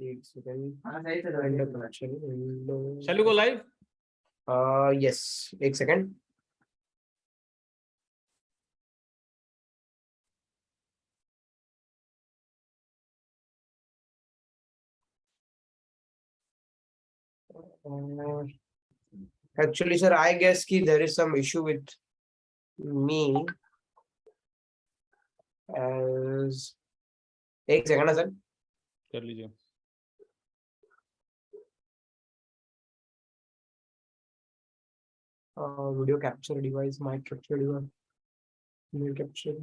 एक second window connection window Shall we go live? Yes एक second actually sir I guess ki there is some issue with me as एक second ना sir कर लीजिए. video capture device mic capture device email capture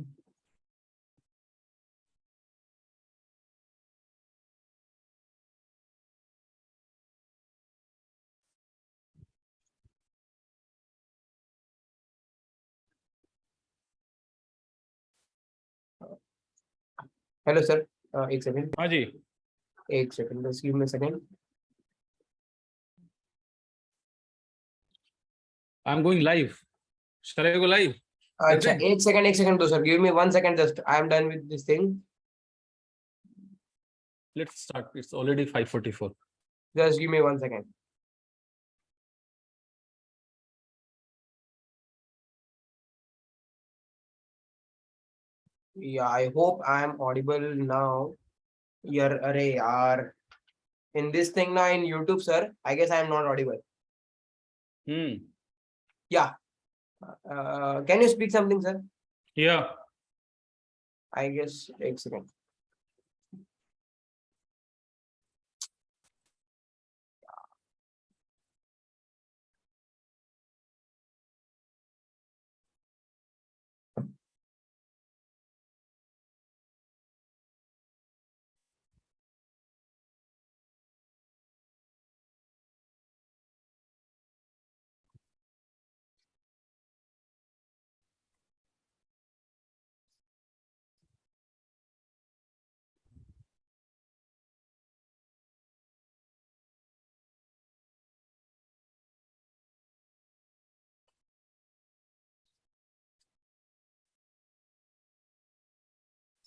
hello sir एक second हाँ जी. एक second बस give me second I'm going live. Shall I go live? अच्छा एक सेकंड दो sir give me 1 second just I am done with this thing Let's start. It's already 5:44. just give me 1 second yeah I hope I am audible now यार अरे यार in this thing now in YouTube sir I guess I am not audible yeah can you speak something sir Yeah. I guess एक second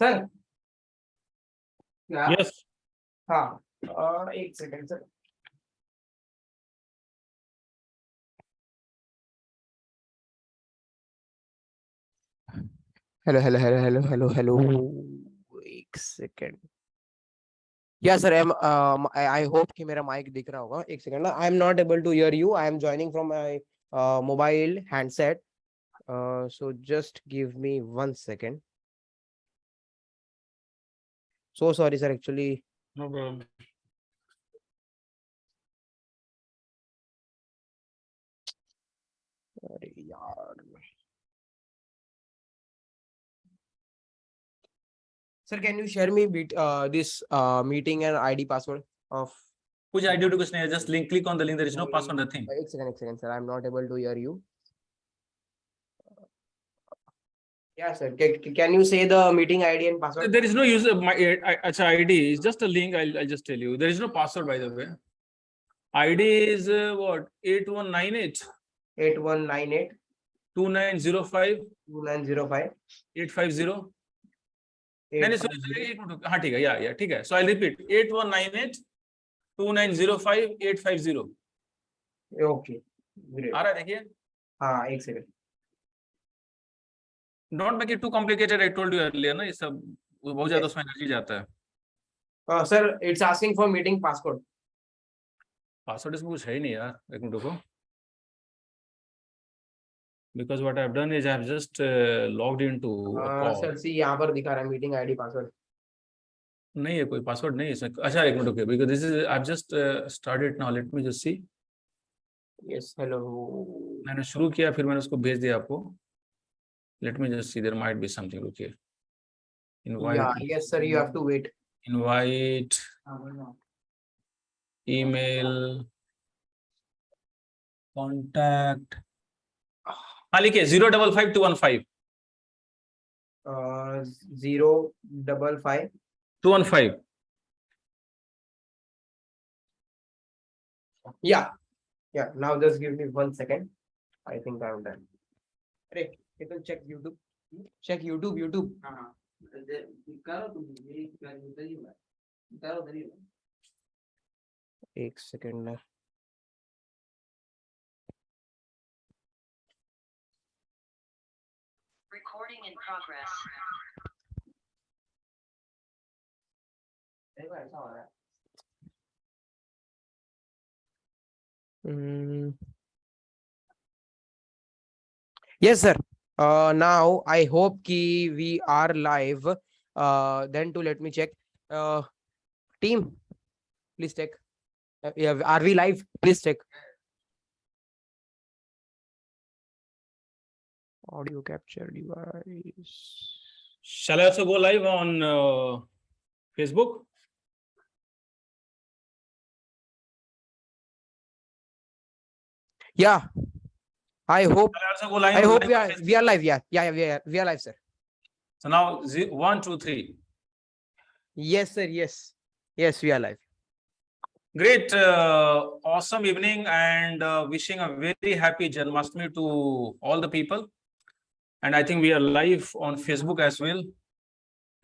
sir Yes. हाँ एक second sir hello एक second या sir I hope कि मेरा mic दिख रहा होगा एक सेकंड ना I am not able to hear you I am joining from my mobile handset so just give me 1 second so sorry sir actually No problem. अरे यार sir can you share me this meeting and ID password of कुछ idea कुछ नहीं है. Just link. Click on the link. There is no password. Nothing. एक second sir I'm not able to hear you yeah sir can you say the meeting ID and password There is no user. My ID is just a link. I'll just tell you. There is no password, by the way. ID is what? 8198 8198 2905 2905 850. नहीं नहीं sorry, एक minute. हाँ ठीक है. या ठीक है. So I'll repeat. 8198 2905 850. Okay great आ रहा है देखिए. हाँ एक second Don't make it too complicated. I told you earlier ना, ये सब बहुत ज्यादा उसमें एनर्जी जाता है. Sir it's asking for meeting password password इसमें कुछ है ही नहीं यार. एक मिनट रुको. Because what I've done is I've just logged into a call. Sir see यहाँ पर दिखा रहा है मीटिंग आईडी पासवर्ड नहीं है कोई पासवर्ड नहीं है इसमें. अच्छा एक मिनट रुकिए. Because this is I've just started now. Let me just see. Yes hello मैंने शुरू किया फिर मैंने उसको भेज दिया आपको. Let me just see. There might be something. रुकिए. Invite. yeah yes sir you have to wait Invite. Email. Contact. हाँ लिखिए 055215. 055 215. yeah now just give me 1 second I think I'm done अरे you can check YouTube हाँ करो तुम यही करो एक second. Recording in progress. Yes, sir. Now I hope ki we are live. Then to let me check. Team, please check. Yeah, are we live? Please check. Audio capture device. Shall I also go live on Facebook? Yeah. I hope. Shall I also go live? I hope live we on are. Facebook? We are live. Yeah. We are live, sir. So now 1, 2, 3. Yes, sir. Yes. Yes, we are live. Great, awesome evening, and wishing a very happy Janmashtami to all the people. And I think we are live on Facebook as well.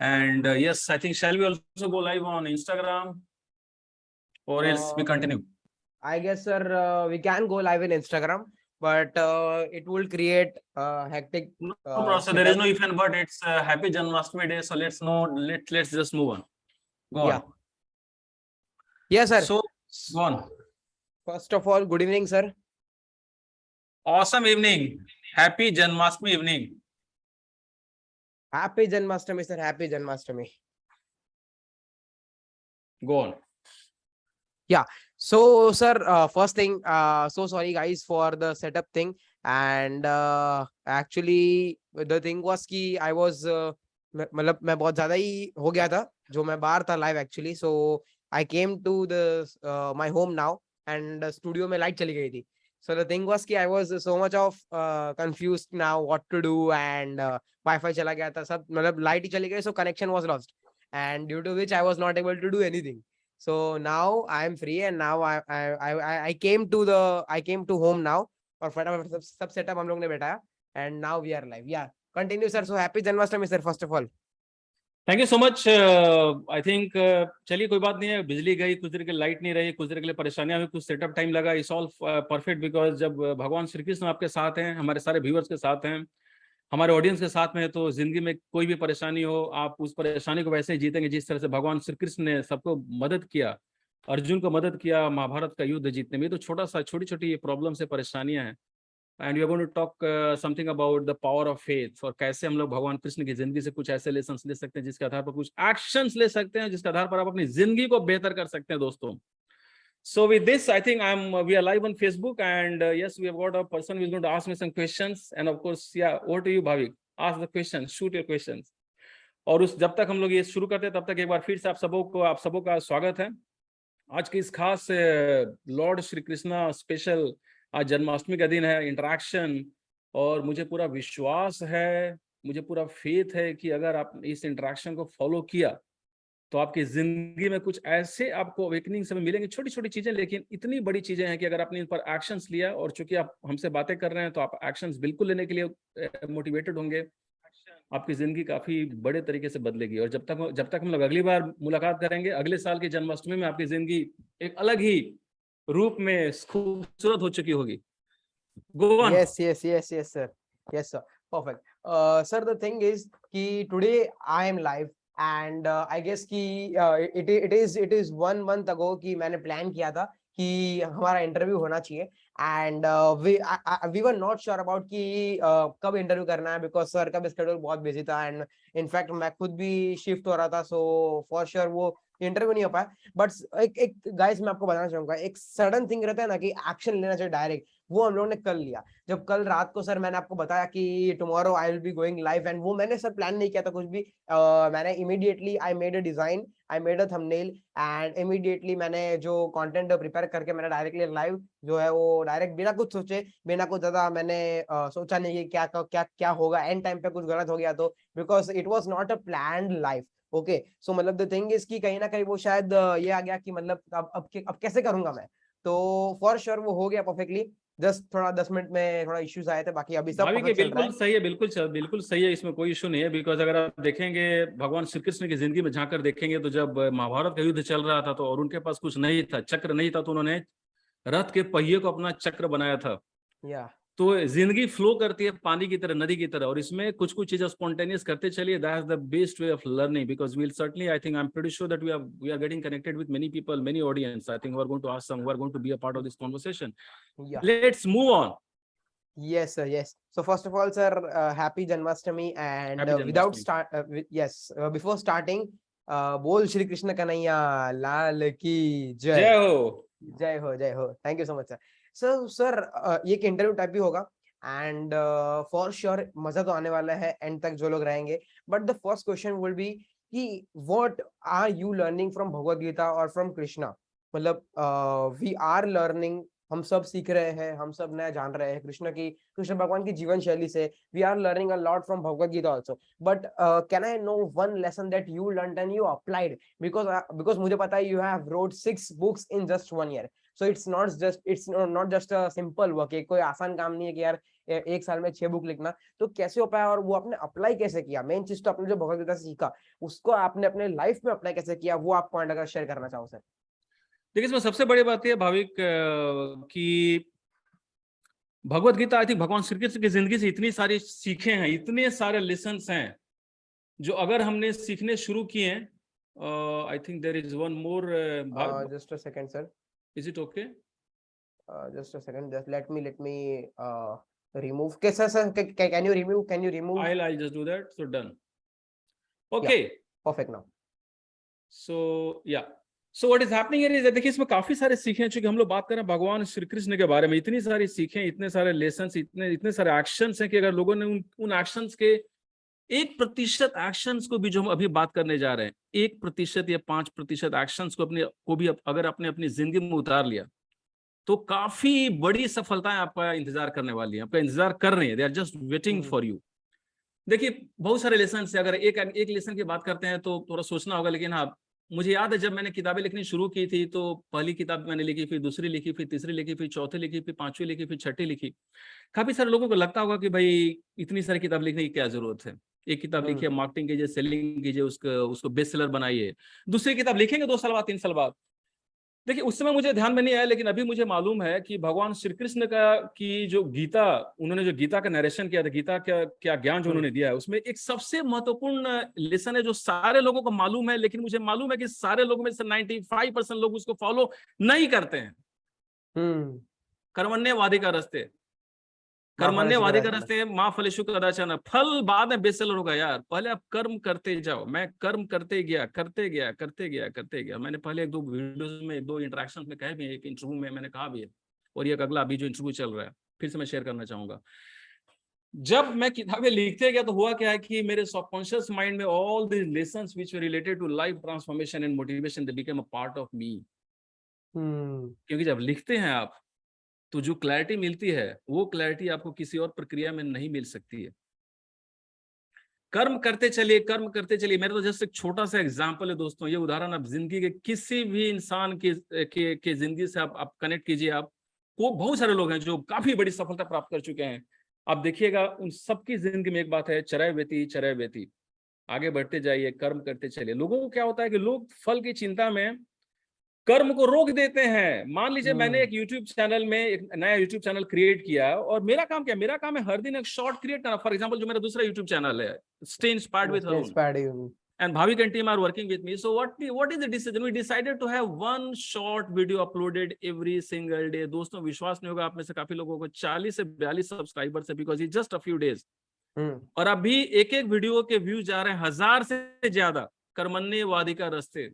And yes, I think shall we also go live on Instagram, or else we continue? I guess, sir, we can go live in Instagram, but it will create hectic. No problem. So there is no if and but. It's happy Janmashtami day. So let's just move on. Go on. Yeah. Yes, sir. So go on. First of all, good evening, sir. Awesome evening. Happy Janmashtami evening. Happy Janmashtami, sir. Happy Janmashtami. Go on. So, sir, first thing, so sorry guys for the setup thing. And actually, the thing was कि I was मतलब मैं बहुत ज़्यादा ही हो गया था जो मैं बाहर था live actually. So I came to the my home now and studio में light चली गई थी. So the thing was कि I was so much of confused now what to do, and Wi-Fi चला गया था सब, मतलब light ही चली गई, so connection was lost, and due to which I was not able to do anything. So now I am free, and now I came to home now, और फटाफट सब सेटअप हम लोग ने बैठाया, and now we are live. Yeah, continue, sir. So happy Janmashtami, sir, first of all. Thank you so much. I think चलिए कोई बात नहीं है. बिजली गई, कुछ देर के लाइट नहीं रही, कुछ देर के लिए परेशानियां हुई, कुछ सेटअप टाइम लगा. इट्स ऑल परफेक्ट, बिकॉज जब भगवान श्री कृष्ण आपके साथ हैं, हमारे सारे व्यूअर्स के साथ हैं, हमारे ऑडियंस के साथ में है, तो जिंदगी में कोई भी परेशानी हो, आप उस परेशानी को वैसे ही जीतेंगे जिस तरह से भगवान श्री कृष्ण ने सबको मदद किया, अर्जुन को मदद किया महाभारत का युद्ध जीतने में. तो छोटी छोटी ये प्रॉब्लम से परेशानियां हैं. And we are going to talk something about the power of faith, और कैसे हम लोग भगवान कृष्ण की जिंदगी से कुछ ऐसे लेसन ले सकते हैं जिसके आधार पर कुछ एक्शंस ले सकते हैं, जिसके आधार पर आप अपनी जिंदगी को बेहतर कर सकते हैं दोस्तों. So with this, I think we are live on Facebook, and yes, we have got a person who is going to ask me some questions, and of course, yeah, over to you, Bhavik. Ask the questions, shoot your questions. और उस जब तक हम लोग ये शुरू करते हैं, तब तक एक बार फिर से आप सबों का स्वागत है. आज की इस खास लॉर्ड श्री कृष्णा स्पेशल, आज जन्माष्टमी का दिन है, इंटरेक्शन, और मुझे पूरा विश्वास है, मुझे पूरा फेथ है कि अगर आप इस इंटरेक्शन को फॉलो किया तो आपकी जिंदगी में कुछ ऐसे आपको अवेकनिंग समय मिलेंगे, छोटी छोटी चीजें, लेकिन इतनी बड़ी चीजें हैं कि अगर आपने इन पर एक्शंस लिया, और चूंकि आप हमसे बातें कर रहे हैं तो आप एक्शंस बिल्कुल लेने के लिए मोटिवेटेड होंगे, आपकी जिंदगी काफी बड़े तरीके से बदलेगी. और जब तक हम लोग अगली बार मुलाकात करेंगे, अगले साल की जन्माष्टमी में आपकी जिंदगी एक अलग ही रूप में खूबसूरत हो चुकी होगी. Go on. Yes, sir. Yes, sir. Perfect. Sir, the thing is कि today I am live, and I guess कि it is 1 month ago कि मैंने plan किया था कि हमारा इंटरव्यू होना चाहिए, and we were not sure about कि कब इंटरव्यू करना है, because सर का भी schedule बहुत बिजी था, and in fact मैं खुद भी शिफ्ट हो रहा था, so for sure वो इंटरव्यू नहीं हो पाया. बट एक गाइस मैं आपको बताना चाहूंगा, एक सडन थिंग रहता है ना कि एक्शन लेना चाहिए डायरेक्ट, वो हम लोगों ने कल लिया. जब कल रात को सर मैंने आपको बताया कि tomorrow I will be going live, and वो मैंने सर प्लान नहीं किया था कुछ भी. मैंने immediately I made a design, I made a thumbnail, and immediately मैंने जो कंटेंट प्रिपेयर करके मैंने डायरेक्टली लाइव जो है वो डायरेक्ट बिना कुछ सोचे, बिना कुछ ज्यादा मैंने सोचा नहीं कि क्या क्या क्या होगा, एंड टाइम पे कुछ गलत हो गया तो, because it was not a planned live. Okay, so मतलब द थिंग इज कि कहीं ना कहीं वो शायद ये आ गया कि मतलब अब कैसे करूंगा मैं, तो फॉर श्योर वो हो गया परफेक्टली. जस्ट थोड़ा 10 मिनट में थोड़ा इश्यूज आए थे, बाकी अभी सब भाभी के परफेक्ट चल रहा बिल्कुल है। सही है, बिल्कुल सही है, इसमें कोई इशू नहीं है। बिकॉज अगर आप देखेंगे भगवान श्री कृष्ण की जिंदगी में झांक कर देखेंगे तो जब महाभारत का युद्ध चल रहा था तो और उनके पास कुछ नहीं था, चक्र नहीं था, तो उन्होंने रथ के पहिए को अपना चक्र बनाया था। या तो जिंदगी फ्लो करती है पानी की तरह, नदी की तरह, और इसमें कुछ कुछ चीजें स्पॉन्टेनियस करते चलिए। That is the best way of learning, because we'll certainly, I think, I am pretty sure that we are getting connected with many people, many audience, I think, who are going to ask some, who are going to be a part of this conversation. Yeah let's move on. Yes, sir. Yes. So first of all, sir, happy Janmashtami, and happy without Janmashtami. start, yes, before starting, बोल श्री कृष्ण कन्हैया लाल की जय जय। हो। जय हो, जय हो। Thank you so much, sir. Sir, ये एक इंटरव्यू टाइप भी होगा, एंड फॉर श्योर मजा तो आने वाला है एंड तक जो लोग रहेंगे। But the first question will be कि what are you learning from Bhagavad Gita और फ्रॉम कृष्णा? मतलब वी आर लर्निंग, हम सब सीख रहे हैं, हम सब नया जान रहे हैं कृष्ण भगवान की जीवन शैली से। We are learning a lot from Bhagavad Gita also, but can I know one lesson that you learned and you applied? Because मुझे पता है you have wrote 6 books in just 1 year, so it's not just a simple work। ये कोई आसान काम नहीं है कि यार एक साल में 6 बुक लिखना। तो कैसे हो पाया और वो आपने अप्लाई कैसे किया? मेन चीज तो आपने जो भगवद गीता से सीखा उसको आपने अपने लाइफ में अप्लाई कैसे किया, वो आप पॉइंट अगर शेयर करना चाहो सर। देखिए, इसमें सबसे बड़ी बात यह भाविक कि भगवत गीता, आई थिंक, भगवान श्री कृष्ण की जिंदगी से इतनी सारी सीखे हैं, इतने सारे लेसन हैं जो अगर हमने सीखने शुरू किए हैं। I think there is one more. Just a second sir, is it okay? just a second, just let me remove, okay sir, can you remove? I'll just do that. So done. Yeah. Okay. Perfect now. So yeah. So what is happening here is, देखिए, इसमें काफी सारे सीखे हैं। चूंकि हम लोग बात कर रहे हैं भगवान श्री कृष्ण के बारे में, इतनी सारी सीखें, इतने सारे लेसन, इतने सारे एक्शंस हैं कि अगर लोगों ने उन एक्शंस के 1% एक्शंस को भी, जो हम अभी बात करने जा रहे हैं, 1% या 5% एक्शंस को भी अगर आपने अपनी जिंदगी में उतार लिया तो काफी बड़ी सफलताएं आपका इंतजार करने वाली हैं, आपका इंतजार कर रही हैं। They are just waiting for you. देखिए, बहुत सारे लेसन से अगर एक लेसन की बात करते हैं तो थोड़ा सोचना होगा, लेकिन हाँ, मुझे याद है जब मैंने किताबें लिखनी शुरू की थी तो पहली किताब मैंने लिखी, फिर दूसरी लिखी, फिर तीसरी लिखी, फिर चौथी लिखी, फिर पांचवी लिखी, फिर छठी लिखी। काफी सारे लोगों को लगता होगा कि भाई इतनी सारी किताब लिखने की क्या जरूरत है, एक किताब लिखिए, मार्केटिंग कीजिए, सेलिंग कीजिए, उसको बेस्ट सेलर बनाइए, दूसरी किताब लिखेंगे 2 साल बाद, 3 साल बाद। देखिए, उस समय मुझे ध्यान में नहीं आया, लेकिन अभी मुझे मालूम है कि भगवान श्री कृष्ण की जो गीता, उन्होंने जो गीता का नरेशन किया था, गीता क्या ज्ञान जो उन्होंने दिया है, उसमें एक सबसे महत्वपूर्ण लेसन है जो सारे लोगों को मालूम है, लेकिन मुझे मालूम है कि सारे लोगों में से 95% लोग उसको फॉलो नहीं करते हैं। कर्मण्येवाधिकारस्ते, कर्मण्येवाधिकारस्ते माँ फलेषु कदाचन। फल बाद में बेस्ट सेलर होगा यार, पहले आप कर्म करते जाओ। मैं कर्म करते गया। मैंने पहले 1-2 वीडियोस में, 1-2 इंटरेक्शन में कहे भी, एक इंटरव्यू में मैंने कहा भी है, और ये अगला अभी जो इंटरव्यू चल रहा है फिर से मैं शेयर करना चाहूंगा। जब मैं किताबें लिखते गया तो हुआ क्या है कि मेरे सबकॉन्शियस माइंड में all the lessons which were related to life transformation and motivation, they became a part of me. क्योंकि जब लिखते हैं आप तो जो क्लैरिटी मिलती है वो क्लैरिटी आपको किसी और प्रक्रिया में नहीं मिल सकती है। कर्म करते चलिए। मेरा तो जस्ट एक छोटा सा एग्जांपल है दोस्तों, ये उदाहरण आप जिंदगी के किसी भी इंसान के जिंदगी से आप कनेक्ट कीजिए। आपको बहुत सारे लोग हैं जो काफी बड़ी सफलता प्राप्त कर चुके हैं। आप देखिएगा उन सबकी जिंदगी में एक बात है, चरय वेती। आगे बढ़ते जाइए, कर्म करते चलिए। लोगों को क्या होता है कि लोग फल की चिंता में कर्म को रोक देते हैं। मान लीजिए मैंने एक यूट्यूब चैनल में एक नया यूट्यूब चैनल क्रिएट किया और मेरा काम क्या है? मेरा काम है हर दिन एक शॉर्ट क्रिएट करना। फॉर एग्जांपल, जो मेरा दूसरा यूट्यूब चैनल है, stay inspired with Arun, and Bhavik and team are working with me. So what is the decision? We decided to have one short video uploaded every single day. दोस्तों, विश्वास नहीं होगा आप में से काफी लोगों को 40 से 42 सब्सक्राइबर्स है, because it's just a few days. और अभी एक वीडियो के व्यूज जा रहे हैं 1000 से ज्यादा। कर्मण्येवाधिकारस्ते।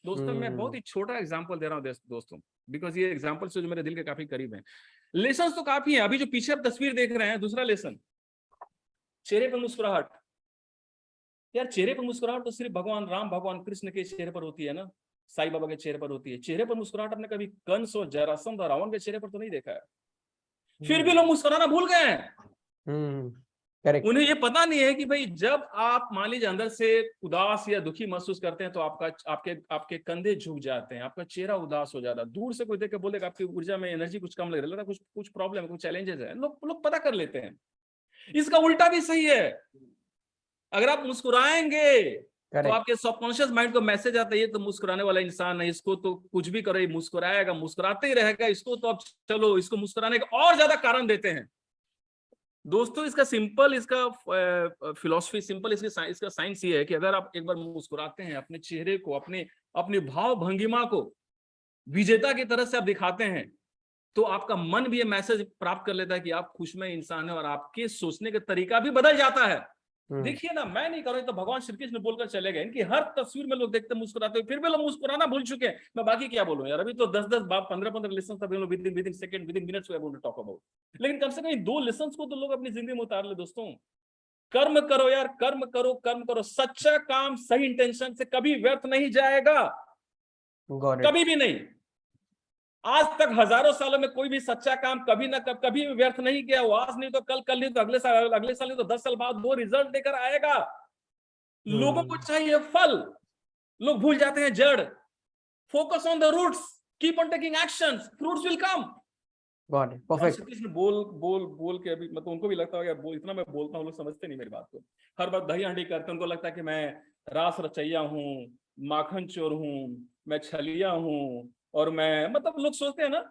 दोस्तों, मैं बहुत ही छोटा एग्जांपल दे रहा हूं दोस्तों, बिकॉज ये एग्जांपल से जो मेरे दिल के काफी करीब हैं। लेसन तो काफी है। अभी जो पीछे आप तस्वीर देख रहे हैं, दूसरा लेसन, चेहरे पर मुस्कुराहट। यार, चेहरे पर मुस्कुराहट तो सिर्फ भगवान राम, भगवान कृष्ण के चेहरे पर होती है ना, साईं बाबा के चेहरे पर होती है। चेहरे पर मुस्कुराहट आपने कभी कंस और जरासंध और रावण के चेहरे पर तो नहीं देखा है। फिर भी लोग मुस्कुराना भूल गए हैं। करेक्ट। उन्हें ये पता नहीं है कि भाई जब आप मान लीजिए अंदर से उदास या दुखी महसूस करते हैं तो आपके आपके कंधे झुक जाते हैं, आपका चेहरा उदास हो जाता है। दूर से कोई देख के बोलेगा आपकी ऊर्जा में एनर्जी कुछ कम लग रहा है, कुछ प्रॉब्लम है, कुछ चैलेंजेस है, लोग पता कर लेते हैं। इसका उल्टा भी सही है। अगर आप मुस्कुराएंगे तो करेक्ट। आपके सबकॉन्शियस माइंड को मैसेज आता है ये तो मुस्कुराने वाला इंसान है, इसको तो कुछ भी करो ये मुस्कुराएगा, मुस्कुराते ही रहेगा, इसको तो अब चलो इसको मुस्कुराने का और ज्यादा कारण देते हैं। दोस्तों इसका फिलॉसफी सिंपल, इसका साइंस ये है कि अगर आप एक बार मुस्कुराते हैं, अपने चेहरे को, अपनी भाव भंगिमा को विजेता की तरह से आप दिखाते हैं, तो आपका मन भी ये मैसेज प्राप्त कर लेता है कि आप खुशमय इंसान है और आपके सोचने का तरीका भी बदल जाता है। देखिए ना, मैं नहीं कर रहा, तो भगवान श्री कृष्ण बोलकर चले गए। इनकी हर तस्वीर में लोग देखते मुस्कुराते हुए, फिर भी लोग मुस्कुराना भूल चुके हैं। मैं बाकी क्या बोलूं यार, अभी तो 10-10 बात 15-15 लेसन सब लोग within second within minutes we are going to talk about. लेकिन कम से कम 2 लेसन को तो लोग अपनी जिंदगी में उतार ले। दोस्तों कर्म करो यार, कर्म करो। सच्चा काम सही इंटेंशन से कभी व्यर्थ नहीं जाएगा, कभी भी नहीं। आज तक हजारों सालों में कोई भी सच्चा काम कभी भी व्यर्थ नहीं किया। वो आज नहीं तो कल नहीं तो अगले साल नहीं तो 10 साल बाद वो रिजल्ट लेकर आएगा। लोगों को चाहिए फल, लोग भूल जाते हैं जड़। Focus on the roots, keep on taking actions, fruits will come. Got it, perfect. Krishna बोल के अभी मतलब उनको भी लगता होगा इतना मैं बोलता हूँ, लोग समझते नहीं मेरी बात को। हर बार दही हंडी करते हैं, उनको लगता है कि मैं रास रचैया हूँ, माखन चोर हूँ, मैं छलिया हूँ, और मैं मतलब लोग सोचते हैं ना।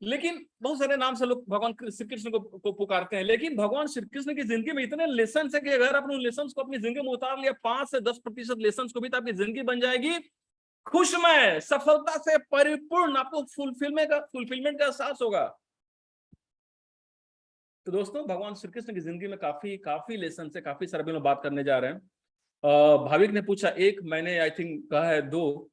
लेकिन बहुत सारे नाम से लोग भगवान श्री कृष्ण को पुकारते हैं, लेकिन भगवान श्री कृष्ण की जिंदगी में इतने लेसन है कि अगर आपने उन लेसन को अपनी जिंदगी में उतार लिया, 5 से 10% लेसन को भी, तो आपकी जिंदगी बन जाएगी खुशमय, सफलता से परिपूर्ण। आपको फुलफिलमेंट का एहसास होगा। तो दोस्तों भगवान श्री कृष्ण की जिंदगी में काफी लेसन है, काफी सारे लोग बात करने जा रहे हैं। भाविक ने पूछा एक, मैंने आई थिंक कहा है 2,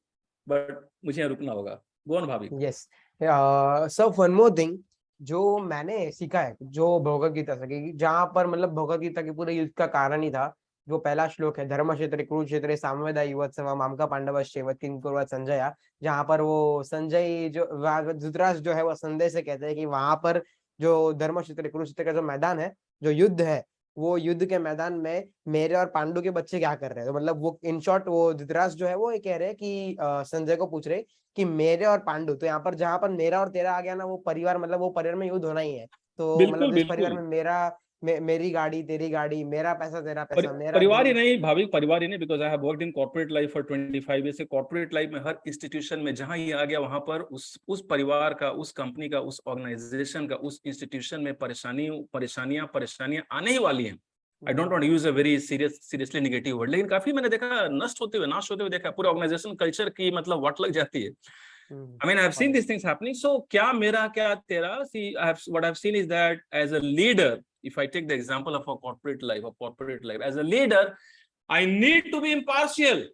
बट मुझे यहाँ रुकना होगा। Go on Bhavik. Yes sir, one more thing जो मैंने सीखा है, जो भगवद गीता से, जहां पर मतलब भगवद गीता के पूरे युद्ध का कारण ही था जो पहला श्लोक है, धर्म क्षेत्र कुरुक्षेत्र सामवेदा युवत्सव मामका पांडवश्चैव किं कुर्वत संजय, जहां पर वो संजय जो धृतराष्ट्र जो है वो संजय से कहते हैं कि वहां पर जो धर्म क्षेत्र कुरुक्षेत्र का जो मैदान है, जो युद्ध है, वो युद्ध के मैदान में मेरे और पांडु के बच्चे क्या कर रहे हैं। तो मतलब वो इन शॉर्ट वो धृतराष्ट्र जो है वो ये कह रहे हैं कि संजय को पूछ रहे कि मेरे और पांडु, तो यहाँ पर जहां पर मेरा और तेरा आ गया ना, वो परिवार मतलब वो परिवार में युद्ध होना ही है। तो मतलब जिस परिवार में मेरी गाड़ी तेरी गाड़ी, मेरा पैसा तेरा पैसा, मेरा परिवार ही नहीं भाविक, परिवार ही नहीं, because I have worked in corporate life for 25 years. Corporate life में हर इंस्टीट्यूशन में जहां ये आ गया, वहां पर उस परिवार का, उस कंपनी का, उस ऑर्गेनाइजेशन का, उस इंस्टीट्यूशन में परेशानियां आने ही वाली हैं। I don't want to use a very seriously negative word, लेकिन काफी मैंने देखा नाश होते हुए देखा। पूरे ऑर्गेनाइजेशन कल्चर की मतलब वाट लग जाती है। I mean, I've seen these things happening. So, क्या तेरा? See, what I've seen is that as a leader, if I take the example of a corporate life, as a leader, I need to be impartial.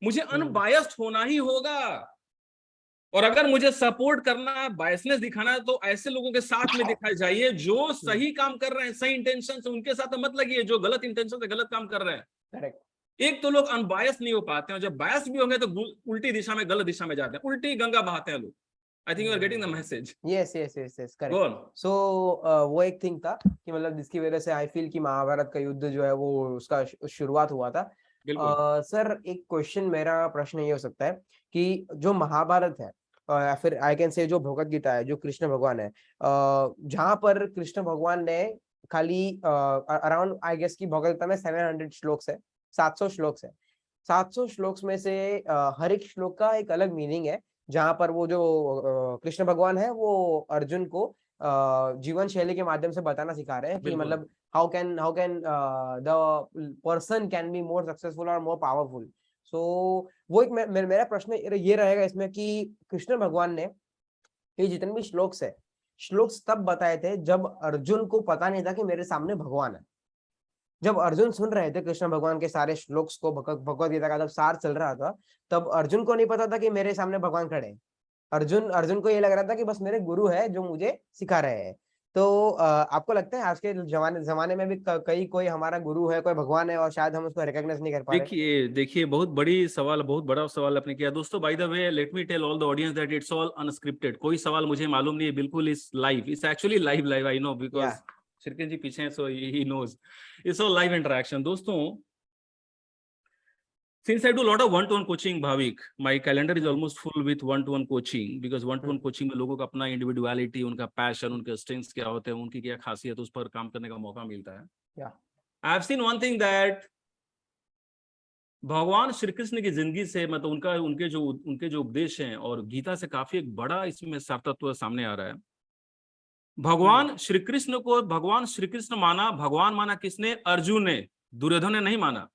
मुझे unbiased होना ही होगा। और अगर मुझे support करना है, बायसनेस दिखाना है, तो ऐसे लोगों के साथ में दिखाई जाइए जो सही काम कर रहे हैं, सही इंटेंशन से। उनके साथ मत लगिए जो गलत इंटेंशन से गलत काम कर रहे हैं। करेक्ट। एक तो लोग अनबायस नहीं हो पाते हैं, और जब बायस भी होंगे तो उल्टी दिशा में, गलत दिशा में जाते हैं, उल्टी गंगा बहाते हैं लोग। I think you are getting the message. Yes, correct. So वो एक थिंग था कि मतलब जिसकी वजह से आई फील कि महाभारत का युद्ध जो है वो उसका शुरुआत हुआ था। सर एक क्वेश्चन, मेरा प्रश्न ये हो सकता है कि जो महाभारत है या फिर आई कैन से जो भगवद गीता है, जो कृष्ण भगवान है, जहां पर कृष्ण भगवान ने खाली अराउंड आई गेस की भगवद गीता में 700 श्लोक है, 700 श्लोक है। 700 श्लोक में से हर एक श्लोक का एक अलग मीनिंग है, जहां पर वो जो कृष्ण भगवान है वो अर्जुन को जीवन शैली के माध्यम से बताना सिखा रहे हैं कि मतलब how can the person can be more successful और मोर पावरफुल। सो वो एक मेरा प्रश्न ये रहेगा इसमें कि कृष्ण भगवान ने ये जितने भी श्लोक्स तब बताए थे जब अर्जुन को पता नहीं था कि मेरे सामने भगवान है। जब अर्जुन सुन रहे थे कृष्ण भगवान के सारे श्लोक्स को, भगवद गीता का जब सार चल रहा था, तब अर्जुन को नहीं पता था कि मेरे सामने भगवान खड़े हैं। अर्जुन को ये लग रहा था कि बस मेरे गुरु है जो मुझे सिखा रहे हैं। तो आपको लगता है आज के जमाने में भी कोई हमारा गुरु है, कोई भगवान है, और शायद हम उसको रिकॉग्नाइज नहीं कर पा रहे? देखिए बहुत बड़ा सवाल आपने किया। दोस्तों by the way let me tell all the audience that it's all unscripted. कोई सवाल मुझे मालूम नहीं है, बिल्कुल इस live, it's actually live I know, because Shrikrishna ji पीछे हैं, so he knows it's all live interaction. दोस्तों, since I do a lot of one-to-one coaching, Bhavik, my calendar is almost full with one-to-one coaching, because one-to-one coaching में लोगों का अपना individuality, उनका passion, उनके strengths क्या होते हैं, उनकी क्या खासियत, उस पर काम करने का मौका मिलता है। Yeah. I have seen one thing that भगवान श्री कृष्ण की जिंदगी से, मतलब उनके जो उपदेश हैं और गीता से काफी एक बड़ा इसमें सार्थत्व सामने आ रहा है। भगवान श्री कृष्ण को भगवान श्री कृष्ण माना, भगवान माना किसने? अर्जुन ने, दुर्योधन ने नहीं माना।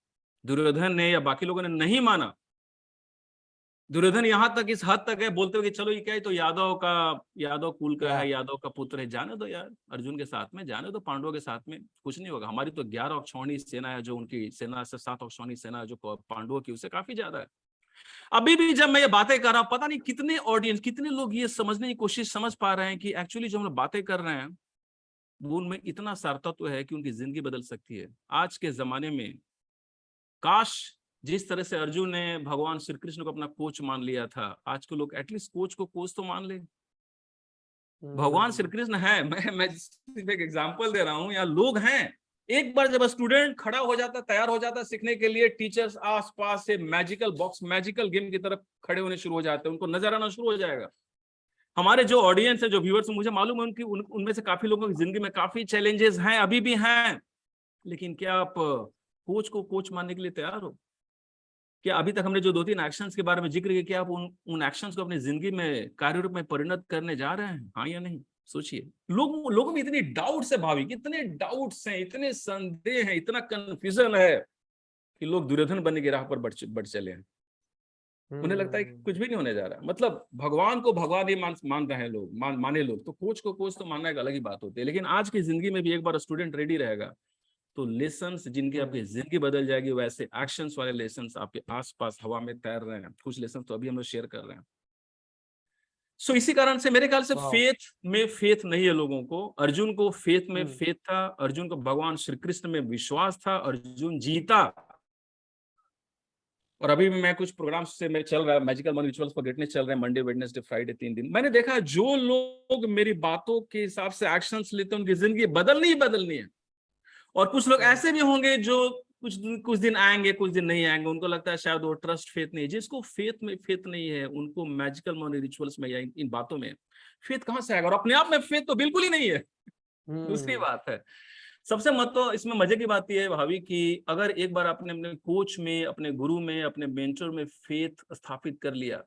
दुर्योधन ने या बाकी लोगों ने नहीं माना। दुर्योधन यहां तक इस हद तक है, बोलते हुए कि चलो ये क्या है, तो यादव कुल का है, यादव का पुत्र है, जाने दो यार, अर्जुन के साथ में जाने दो, पांडवों के साथ में कुछ नहीं होगा। हमारी तो 11 अक्षौहिणी सेना है, जो उनकी सेना से 7 अक्षौहिणी सेना है जो पांडवों की, उससे काफी ज्यादा है। अभी भी जब मैं ये बातें कर रहा हूं, पता नहीं कितने ऑडियंस, कितने लोग ये समझने की कोशिश समझ पा रहे हैं कि एक्चुअली जो हम लोग बातें कर रहे हैं वो उनमें इतना सार्थत्व है कि उनकी जिंदगी बदल सकती है। आज के जमाने में काश जिस तरह से अर्जुन ने भगवान श्री कृष्ण को अपना कोच मान लिया था, आज के लोग एटलीस्ट कोच को कोच तो मान ले। भगवान श्री कृष्ण है, मैं सिर्फ एक एग्जांपल दे रहा हूं, यहाँ लोग हैं। एक बार जब स्टूडेंट खड़ा हो जाता, तैयार हो जाता सीखने के लिए, टीचर्स आसपास से मैजिकल बॉक्स, मैजिकल गेम की तरफ खड़े होने शुरू हो जाते हैं, उनको नजर आना शुरू हो जाएगा। हमारे जो ऑडियंस है, जो व्यूअर्स, मुझे मालूम है उनमें से काफी लोगों की जिंदगी में काफी चैलेंजेस हैं, अभी भी हैं, लेकिन क्या आप कोच को कोच मानने के लिए तैयार हो? क्या अभी तक हमने जो 2-3 एक्शंस के बारे में जिक्र किया, क्या आप उन एक्शंस को अपनी जिंदगी में कार्य रूप में परिणत करने जा रहे हैं? हाँ या नहीं? सोचिए। लोगों में इतनी डाउट्स है भाविक, इतने डाउट्स हैं, इतने संदेह हैं, इतना कंफ्यूजन है कि लोग दुर्योधन बनने की राह पर बढ़ चले हैं। उन्हें लगता है कि कुछ भी नहीं होने जा रहा। मतलब भगवान को भगवान ही मान रहे हैं लोग, माने लोग, तो कोच को कोच तो मानना एक अलग ही बात होती है। लेकिन आज की जिंदगी में भी एक बार स्टूडेंट रेडी रहेगा तो लेसन्स जिनकी आपकी जिंदगी बदल जाएगी, वैसे एक्शंस वाले लेसन्स आपके आसपास हवा में तैर रहे हैं। कुछ लेसन्स तो अभी हम लोग शेयर कर रहे हैं। सो इसी कारण से मेरे ख्याल से फेथ में फेथ नहीं है लोगों को। अर्जुन को फेथ में फेथ था, अर्जुन को भगवान श्री कृष्ण में विश्वास था, अर्जुन जीता। और अभी भी मैं कुछ प्रोग्राम्स से मैं चल रहा है, magical money rituals for greatness चल रहे हैं, मंडे, वेडनेसडे, फ्राइडे, 3 दिन। मैंने देखा जो लोग मेरी बातों के हिसाब से एक्शंस लेते हैं, उनकी जिंदगी बदलनी है। और कुछ लोग ऐसे भी होंगे जो कुछ दिन आएंगे, कुछ दिन नहीं आएंगे, उनको लगता है शायद वो ट्रस्ट फेथ नहीं। जिसको फेथ में फेथ नहीं है, उनको मैजिकल मनी रिचुअल्स में या इन बातों में फेथ कहां से आएगा? और अपने आप में फेथ तो बिल्कुल ही नहीं है। दूसरी बात है, सबसे तो इसमें मजे की बात यह है भाभी कि अगर एक बार आपने अपने कोच में, अपने गुरु में, अपने मेंटर में फेथ स्थापित कर लिया,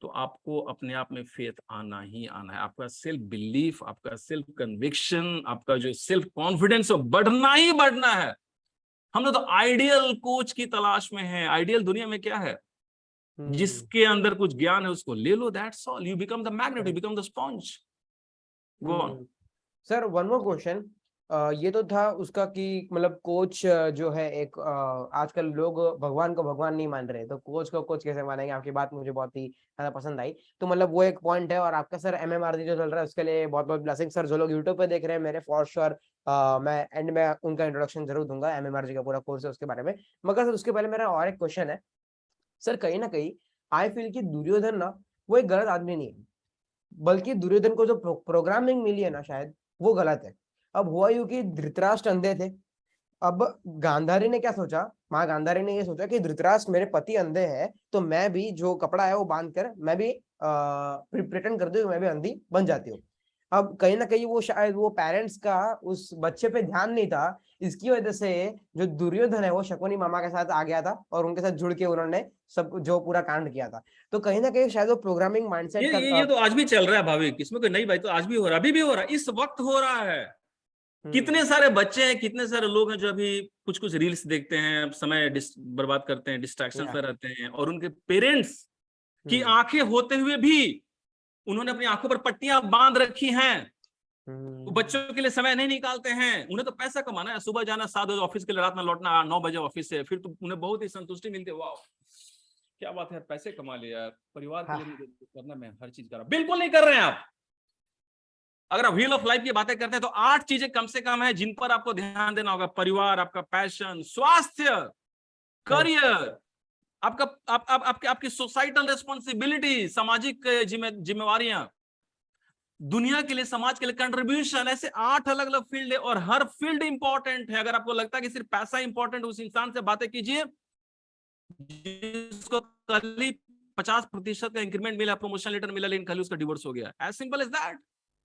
तो आपको अपने आप में फेथ आना ही आना है। आपका सेल्फ बिलीफ, आपका सेल्फ कन्विक्शन, आपका जो सेल्फ कॉन्फिडेंस बढ़ना ही बढ़ना है। हम लोग तो आइडियल कोच की तलाश में हैं। आइडियल दुनिया में क्या है? जिसके अंदर कुछ ज्ञान है उसको ले लो, that's all. You become the magnet, you become the sponge. Go on sir, one more question. ये तो था उसका कि मतलब कोच जो है एक आजकल लोग भगवान को भगवान नहीं मान रहे, तो कोच को कोच कैसे मानेंगे? आपकी बात मुझे बहुत ही ज्यादा पसंद आई। तो मतलब वो एक पॉइंट है। और आपका सर MMRG जो चल रहा है उसके लिए बहुत बहुत ब्लेसिंग सर। जो लोग यूट्यूब पे देख रहे हैं मेरे, फॉर श्योर मैं एंड में उनका इंट्रोडक्शन जरूर दूंगा, MMRG का पूरा कोर्स है उसके बारे में। मगर सर उसके पहले मेरा और एक क्वेश्चन है सर। कहीं ना कहीं आई फील कि दुर्योधन ना वो एक गलत आदमी नहीं है, बल्कि दुर्योधन को जो प्रोग्रामिंग मिली है ना शायद वो गलत है। अब हुआ यूं कि धृतराष्ट्र अंधे थे। अब गांधारी ने क्या सोचा, माँ गांधारी ने ये सोचा कि धृतराष्ट्र मेरे पति अंधे हैं, तो मैं भी जो कपड़ा है वो बांध कर मैं भी प्रिटेंड कर दूं, मैं भी अंधी बन जाती हूँ। अब कहीं ना कहीं वो शायद वो पेरेंट्स का उस बच्चे पे ध्यान नहीं था। इसकी वजह से जो दुर्योधन है वो शकुनी मामा के साथ आ गया था और उनके साथ जुड़ के उन्होंने सब जो पूरा कांड किया था। तो कहीं ना कहीं शायद वो प्रोग्रामिंग माइंडसेट का ये तो आज भी चल रहा है भाविक, इसमें कोई नई बात तो आज भी हो रहा है, अभी भी हो रहा है, इस वक्त हो रहा है। कितने सारे बच्चे हैं, कितने सारे लोग हैं जो अभी कुछ रील्स देखते हैं, समय बर्बाद करते हैं, डिस्ट्रैक्शन में रहते हैं, और उनके पेरेंट्स की आंखें होते हुए भी उन्होंने अपनी आंखों पर पट्टियां बांध रखी हैं। वो बच्चों के लिए समय नहीं निकालते हैं। उन्हें तो पैसा कमाना है, सुबह जाना 7 बजे ऑफिस के लिए, रात में लौटना 9 बजे ऑफिस से, फिर तो उन्हें बहुत ही संतुष्टि मिलती है। वाह क्या बात है, पैसे कमा लिया यार, परिवार के लिए मुझे करना, मैं हर चीज कर रहा हूं। बिल्कुल नहीं कर रहे हैं आप। अगर आप व्हील ऑफ लाइफ की बातें करते हैं तो 8 चीजें कम से कम है जिन पर आपको ध्यान देना होगा। परिवार, आपका पैशन, स्वास्थ्य, करियर, आपकी सोसाइटल रेस्पॉन्सिबिलिटी, सामाजिक जिम्मेवारियां, दुनिया के लिए, समाज के लिए कंट्रीब्यूशन, ऐसे 8 अलग अलग फील्ड है और हर फील्ड इंपॉर्टेंट है। अगर आपको लगता है कि सिर्फ पैसा इंपॉर्टेंट, उस इंसान से बातें कीजिए जिसको कल ही 50% का इंक्रीमेंट मिला, प्रमोशन लेटर मिला, लेकिन कल उसका डिवोर्स हो गया। As simple as that.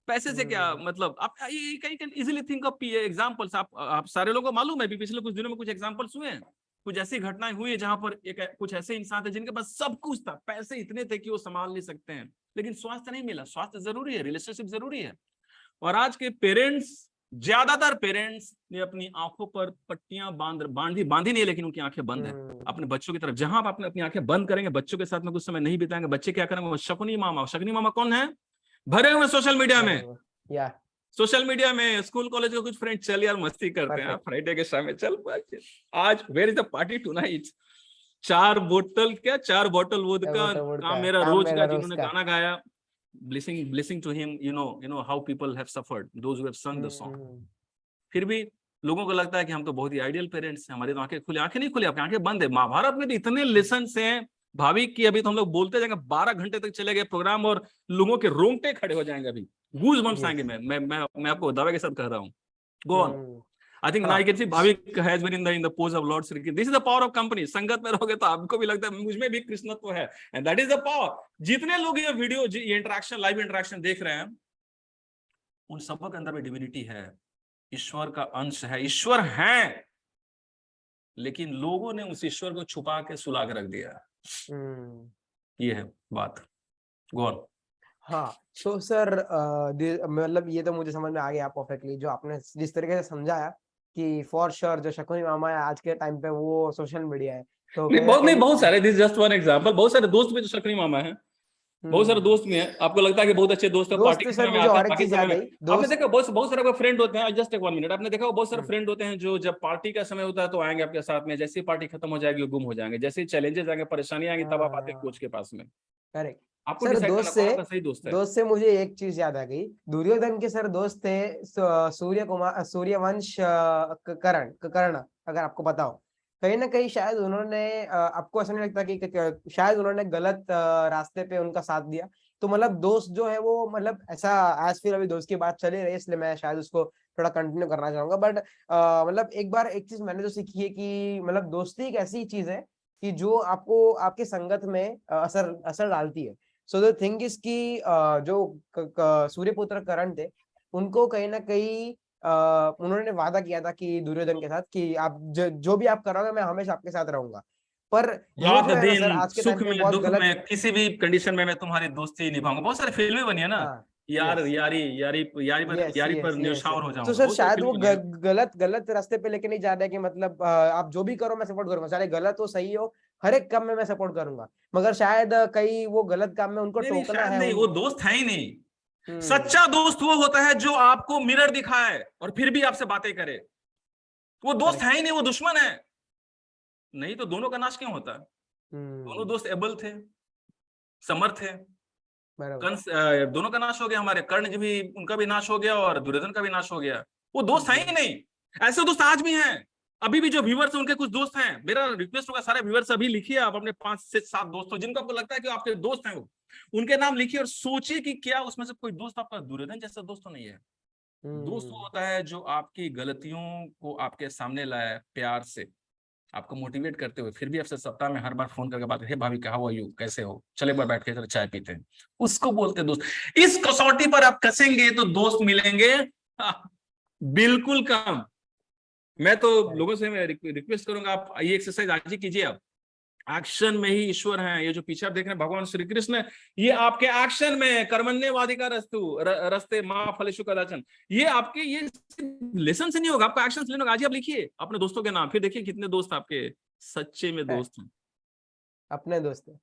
पैसे से क्या मतलब? आप can easily think of examples. आप सारे लोगों को मालूम है भी पिछले कुछ दिनों में कुछ एग्जांपल्स हुए हैं, कुछ ऐसी घटनाएं हुई है जहां पर कुछ ऐसे इंसान थे जिनके पास सब कुछ था, पैसे इतने थे कि वो संभाल नहीं सकते हैं, लेकिन स्वास्थ्य नहीं मिला। स्वास्थ्य जरूरी है, रिलेशनशिप जरूरी है। और आज के पेरेंट्स, ज्यादातर पेरेंट्स ने अपनी आंखों पर पट्टियां बांधी नहीं है, लेकिन उनकी आंखें बंद हैं अपने बच्चों की तरफ। जहां आप अपनी आंखें बंद करेंगे, बच्चों के साथ में कुछ समय नहीं बिताएंगे, बच्चे क्या करेंगे? वो शकुनी मामा कौन है? भरे हुए सोशल मीडिया में, सोशल मीडिया में स्कूल कॉलेज के कुछ फ्रेंड, चल यार मस्ती करते हैं फ्राइडे के शाम में, चल आज where is the party tonight. 4 बोतल वोदका मेरा रोज का, जिन्होंने गाना गाया, blessing to him, you know how people have suffered, those who have sung the song। फिर भी लोगों को लगता है कि हम तो बहुत ही आइडियल पेरेंट्स हैं, हमारी तो आंखें नहीं खुली, आपकी आंखें बंद है। महाभारत में तो इतने लेसन हैं भाभी की, अभी तो हम लोग बोलते जाएंगे, 12 घंटे तक चले गए प्रोग्राम और लोगों के रोंगटे खड़े हो जाएंगे, अभी गूज बम्स आएंगे। मैं आपको दावे के साथ कह रहा हूँ। Go on. I think now I can see Bhavik has been in the pose of Lord Shri Krishna। This is the power of company। संगत में रहोगे तो आपको भी लगता है मुझ में भी कृष्णत्व है, and that is the power। जितने लोग ये वीडियो, ये इंटरेक्शन, लाइव इंटरेक्शन देख रहे हैं, उन सबों के अंदर में डिविनिटी है, ईश्वर का अंश है, ईश्वर है, लेकिन लोगों ने उस ईश्वर को छुपा के सुला के रख दिया। ये है बात। Go on. हाँ, तो सर मतलब ये तो मुझे समझ में आ गया परफेक्टली, जो आपने जिस तरीके से समझाया कि फॉर श्योर जो शकुनी मामा है आज के टाइम पे वो सोशल मीडिया है। तो बहुत सारे, दिस जस्ट वन एग्जांपल। बहुत सारे दोस्त भी जो शकुनी मामा है, बहुत सारे दोस्त भी हैं। आपको लगता है कि बहुत अच्छे दोस्त पार्टी के समय में आते हैं, बाकी समय में आपने देखा बहुत सारे फ्रेंड होते हैं। जस्ट एक 1 मिनट, आपने देखा बहुत सारे फ्रेंड होते हैं जो जब पार्टी का समय होता है तो आएंगे आपके साथ में, जैसे ही पार्टी खत्म हो जाएगी वो गुम हो जाएंगे, जैसे ही चैलेंजेस आएंगे, परेशानी आएंगी, तब आप आते हैं कोच के पास में। करेक्ट। आपको सर डिसाइड करना कौन सा सही दोस्त है। दोस्त से मुझे एक चीज याद आ गई। दुर्योधन के सर दोस्त थे सूर्यवंश कर्ण, अगर आपको पता हो। कहीं ना कहीं शायद उन्होंने आपको ऐसा नहीं लगता कि शायद उन्होंने गलत रास्ते पे उनका साथ दिया? तो मतलब दोस्त जो है वो, मतलब ऐसा आज फिर अभी दोस्त की बात चली रही है, इसलिए मैं शायद उसको थोड़ा कंटिन्यू करना चाहूंगा। बट मतलब एक चीज मैंने तो सीखी है कि मतलब दोस्ती एक ऐसी चीज है कि जो आपको आपकी संगत में असर डालती है। सो द थिंग इज कि जो सूर्यपुत्र कर्ण थे, उनको कहीं ना कहीं उन्होंने वादा किया था कि दुर्योधन के साथ कि आप जो भी आप करोगे मैं हमेशा आपके साथ रहूंगा। पर रात जो है ना दिन, सर, आज के सुख टाइम पे में बहुत दुख गलत। में, किसी भी कंडीशन में मैं तुम्हारी दोस्ती निभाऊंगा। बहुत सारी फिल्में बनी है ना, यार यारी पर न्यौछावर हो जाऊंगा। तो सर शायद वो गलत रास्ते पे लेके नहीं जा रहे कि मतलब आप जो भी करो मैं सपोर्ट करूंगा, चाहे गलत हो सही हो, हर एक काम में मैं सपोर्ट करूंगा। मगर शायद कई वो गलत काम में उनको टोकना है। नहीं, वो दोस्त है ही नहीं। सच्चा दोस्त वो होता है जो आपको मिरर दिखाए और फिर भी आपसे बातें करे। वो दोस्त है ही नहीं, वो दुश्मन है। नहीं तो दोनों का नाश क्यों होता? दोनों दोस्त एबल थे, समर्थ थे, कंस दोनों का नाश हो गया। हमारे कर्ण जी भी, उनका भी नाश हो गया और दुर्योधन का भी नाश हो गया। वो दोस्त है ही नहीं। ऐसे दोस्त आज भी हैं, अभी भी जो व्यूअर्स हैं उनके कुछ दोस्त हैं। मेरा रिक्वेस्ट होगा, सारे व्यूअर्स अभी लिखिए आप अपने 5 से 7 दोस्तों जिनको आपको लगता है कि आपके दोस्त हैं, वो उनके नाम लिखिए और सोचिए कि क्या उसमें से कोई दोस्त आपका दुर्योधन जैसा दोस्त तो नहीं है। दोस्त वो होता है जो आपकी गलतियों को आपके सामने लाए, प्यार से आपको मोटिवेट करते हुए, फिर भी आपसे सप्ताह में हर बार फोन करके बात, हे भाभी हाउ आर यू, कैसे हो, चले बार बैठ के चलो चाय पीते हैं, उसको बोलते दोस्त। इस कसौटी पर आप कसेंगे तो दोस्त मिलेंगे बिल्कुल कम। मैं तो लोगों से रिक्वेस्ट करूंगा, आप ये एक्सरसाइज आज ही कीजिए। आप एक्शन में ही ईश्वर हैं। ये जो पीछे आप देख रहे हैं भगवान श्री कृष्ण, ये आपके एक्शन में, कर्मण्येवाधिकार रस्ते मां फलेषु कदाचन, ये आपके ये लेसन से नहीं होगा, आपको एक्शन लेना होगा। आज ही आप लिखिए अपने दोस्तों के नाम, फिर देखिए कितने दोस्त आपके सच्चे में दोस्त हैं, अपने दोस्त हैं।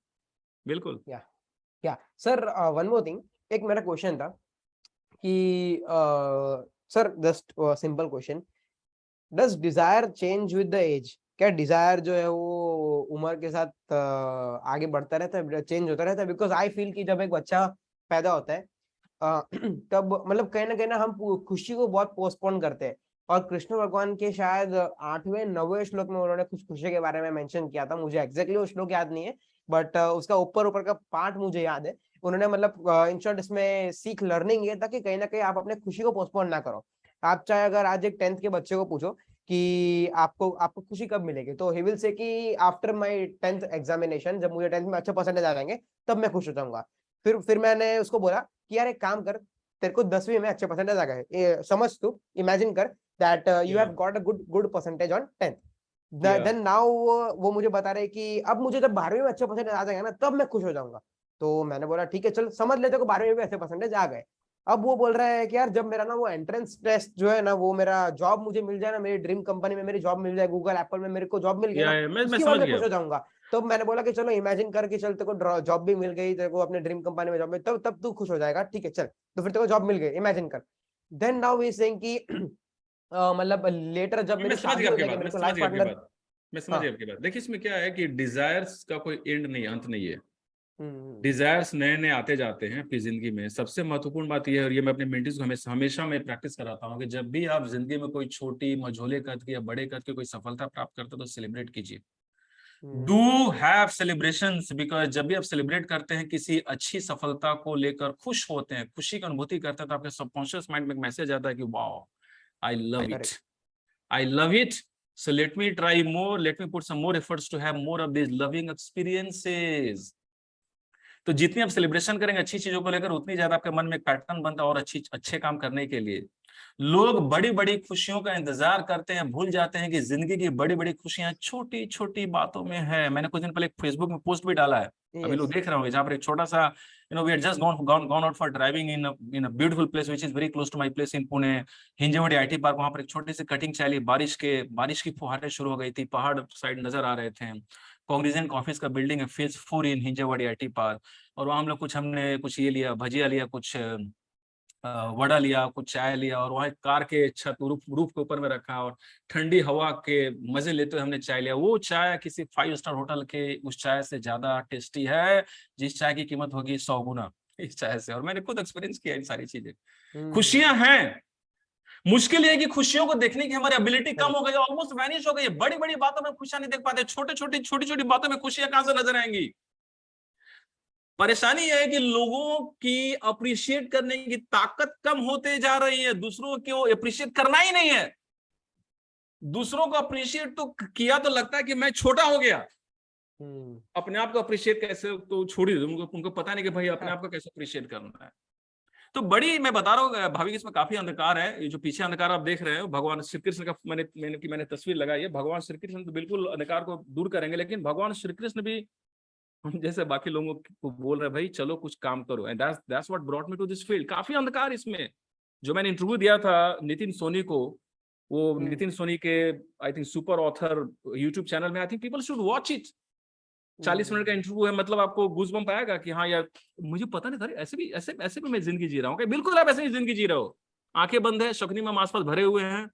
बिल्कुल। क्या सर, वन मोर थिंग, एक मेरा क्वेश्चन था कि sir just simple question, does desire change with the age? क्या डिजायर जो है वो उम्र के साथ आगे बढ़ता रहता है, चेंज होता रहता है? बिकॉज आई फील कि जब एक बच्चा पैदा होता है तब मतलब कहीं ना हम खुशी को बहुत पोस्टपोन करते हैं और कृष्ण भगवान के शायद 8वें 9वें श्लोक में उन्होंने कुछ खुशी के बारे में मेंशन किया था, मुझे एग्जैक्टली वो श्लोक याद नहीं है, बट उसका ऊपर ऊपर का पार्ट मुझे याद है। उन्होंने मतलब इन शॉर्ट इसमें सीख लर्निंग ये था कि कहीं ना कहीं आप अपने खुशी को पोस्टपोन ना करो। आप चाहे अगर आज एक 10th के बच्चे को पूछो कि आपको आपको खुशी कब मिलेगी, तो ही विल से कि आफ्टर माय 10th एग्जामिनेशन, जब मुझे 10th में अच्छे परसेंटेज आ जाएंगे तब मैं खुश हो जाऊंगा। फिर मैंने उसको बोला कि यार एक काम कर, तेरे को 10वीं में अच्छे परसेंटेज आ गए, समझ तू, इमेजिन कर that you have got a good percentage on 10th, then now वो मुझे बता रहे कि अब मुझे जब 12वीं में अच्छे परसेंटेज आ जाएगा ना तब मैं खुश हो जाऊंगा। तो मैंने बोला ठीक है चल समझ लेते को 12वीं में अच्छे परसेंटेज आ गए। अब वो बोल रहा है कि यार जब मेरा ना वो एंट्रेंस टेस्ट जो है ना, वो मेरा जॉब मुझे मिल जाए ना, मेरी ड्रीम कंपनी में मेरी जॉब मिल जाए, गूगल एप्पल में मेरे को जॉब मिल गई ना, मैं उसके बाद समझ मैं गया। खुश हो जाऊंगा। तो मैंने बोला कि चलो इमेजिन कर कि चल तेरे को जॉब भी मिल गई, तेरे को अपने ड्रीम कंपनी में जॉब मिल, तब तू खुश हो जाएगा, ठीक है चल। तो फिर तेरे को जॉब मिल गई, इमेजिन कर। देन नाउ वी सेइंग कि मतलब लेटर जब मैं मेरी समझ शादी गया हो आपकी जाएगी, बात, मेरे मैं को समझ लाइफ गया आपकी पार्टनर। बात, मैं समझ हाँ। गया आपकी बात। देखिए इसमें क्या है कि डिजायर्स का कोई एंड नहीं, अंत नहीं है। हम्म। डिजायर्स नए नए आते जाते हैं अपनी जिंदगी में। सबसे महत्वपूर्ण बात यह है, और ये मैं अपने मेंटीज को हमेशा हमेशा मैं प्रैक्टिस कराता हूँ, कि जब भी आप जिंदगी में कोई छोटी मझोले कद की या बड़े कद की कोई सफलता प्राप्त करते हो तो सेलिब्रेट कीजिए। डू हैव सेलिब्रेशंस, बिकॉज जब भी आप सेलिब्रेट करते हैं किसी अच्छी सफलता को लेकर, खुश होते हैं, खुशी की अनुभूति करते हैं, तो आपके सबकॉन्शियस माइंड में एक मैसेज आता है कि wow, I love it, I love it. So let me try more. Let me put some more efforts to have more of these loving experiences. तो जितनी आप सेलिब्रेशन करेंगे अच्छी चीजों को लेकर, उतनी ज्यादा आपके मन में एक पैटर्न बनता है और अच्छे काम करने के लिए। लोग बड़ी बड़ी खुशियों का इंतजार करते हैं, भूल जाते हैं कि जिंदगी की बड़ी बड़ी खुशियां छोटी छोटी बातों में है। मैंने कुछ दिन पहले फेसबुक में पोस्ट भी डाला है, अभी लोग देख रहे होंगे, जहां पर एक छोटा सा we are just gone out for driving in a beautiful place which is very close to my place in Pune, Hinjawadi IT park. वहां पर एक छोटी सी कटिंग चली, बारिश की फुहारें शुरू हो गई थी, पहाड़ साइड नजर आ रहे थे। कॉग्निजेंट ऑफिस का बिल्डिंग है, phase 4 in Hinjewadi IT park. और वहां हम लोग हमने कुछ ये लिया, भजिया लिया, कुछ वड़ा लिया, कुछ चाय लिया, और वहाँ कार के छत रूफ के ऊपर में रखा, और ठंडी हवा के मजे लेते हुए हमने चाय लिया। वो चाय किसी 5 स्टार होटल के उस चाय से ज्यादा टेस्टी है, जिस चाय की कीमत होगी 100 गुना इस चाय से। और मैंने खुद एक्सपीरियंस किया इन सारी चीजें। खुशियां हैं, मुश्किल ये है कि खुशियों को देखने की हमारी एबिलिटी कम हो गई, ऑलमोस्ट वैनिश हो गई। बड़ी बड़ी बातों में खुशियां नहीं देख पाते, छोटी छोटी बातों में खुशियां कहां से नजर आएंगी। परेशानी यह है कि लोगों की अप्रिशिएट करने की ताकत कम होते जा रही है, दूसरों को अप्रिशिएट करना ही नहीं है। दूसरों को अप्रिशिएट तो किया तो लगता है कि मैं छोटा हो गया। अपने आप को अप्रिशिएट कैसे, तो छोड़ ही दो, उनको पता नहीं कि भाई अपने आप को कैसे अप्रिशिएट करना है। तो बड़ी, मैं बता रहा हूँ भाविक, इसमें काफी अंधकार है। ये जो पीछे अंधकार आप देख रहे हो, भगवान श्री कृष्ण का मैंने तस्वीर लगाई है। भगवान श्री कृष्ण तो बिल्कुल अंधकार को दूर करेंगे, लेकिन भगवान श्री कृष्ण भी हम जैसे बाकी लोगों को बोल रहे, भाई चलो कुछ काम करो, and that's what brought me to this field. काफी अंधकार इसमें। जो मैंने इंटरव्यू दिया था नितिन सोनी को, वो नितिन सोनी के I think super author YouTube channel में, I think people should watch it. 40 minute का इंटरव्यू है, मतलब आपको गूज़बम्प आएगा कि हाँ यार, मुझे पता नहीं था ऐसे भी मैं जिंदगी जी रहा हूँ। बिल्कुल आप ऐसे ही जिंदगी जी रहे हो, आंखें बंद है, शकुनी में आसपास भरे हुए हैं,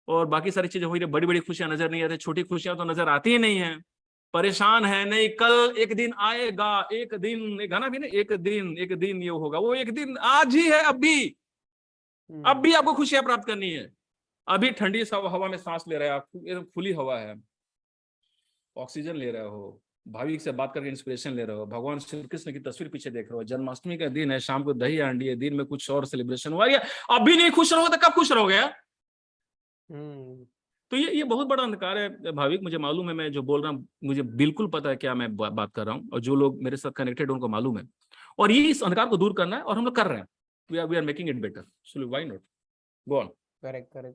और बाकी सारी चीजें हो रही है, बड़ी बड़ी खुशियां नजर नहीं आती, छोटी खुशियां तो नजर आती ही नहीं है। परेशान है, नहीं कल एक दिन आएगा, एक दिन, एक गाना भी ना, एक दिन ये होगा, वो एक दिन आज ही है, अब भी आपको खुशियां प्राप्त करनी है। अभी ठंडी हवा में सांस ले रहे हैं आप, एकदम खुली हवा है, ऑक्सीजन ले रहे हो, भाविक से बात करके इंस्पिरेशन ले रहे हो, भगवान श्री कृष्ण की तस्वीर पीछे देख रहे हो, जन्माष्टमी का दिन है, शाम को दही हांडी है, दिन में कुछ और सेलिब्रेशन हुआ, अभी नहीं खुश रहोगे तो कब खुश रहोगे यार। तो ये बहुत बड़ा अंधकार है भाविक, मुझे मालूम है, मैं जो बोल रहा हूँ मुझे बिल्कुल पता है क्या मैं बात कर रहा हूँ, और जो लोग मेरे साथ कनेक्टेड उनको मालूम है। और ये इस अंधकार को दूर करना है, और हम लोग कर रहे हैं। We are making it better, so why not, go on. Correct.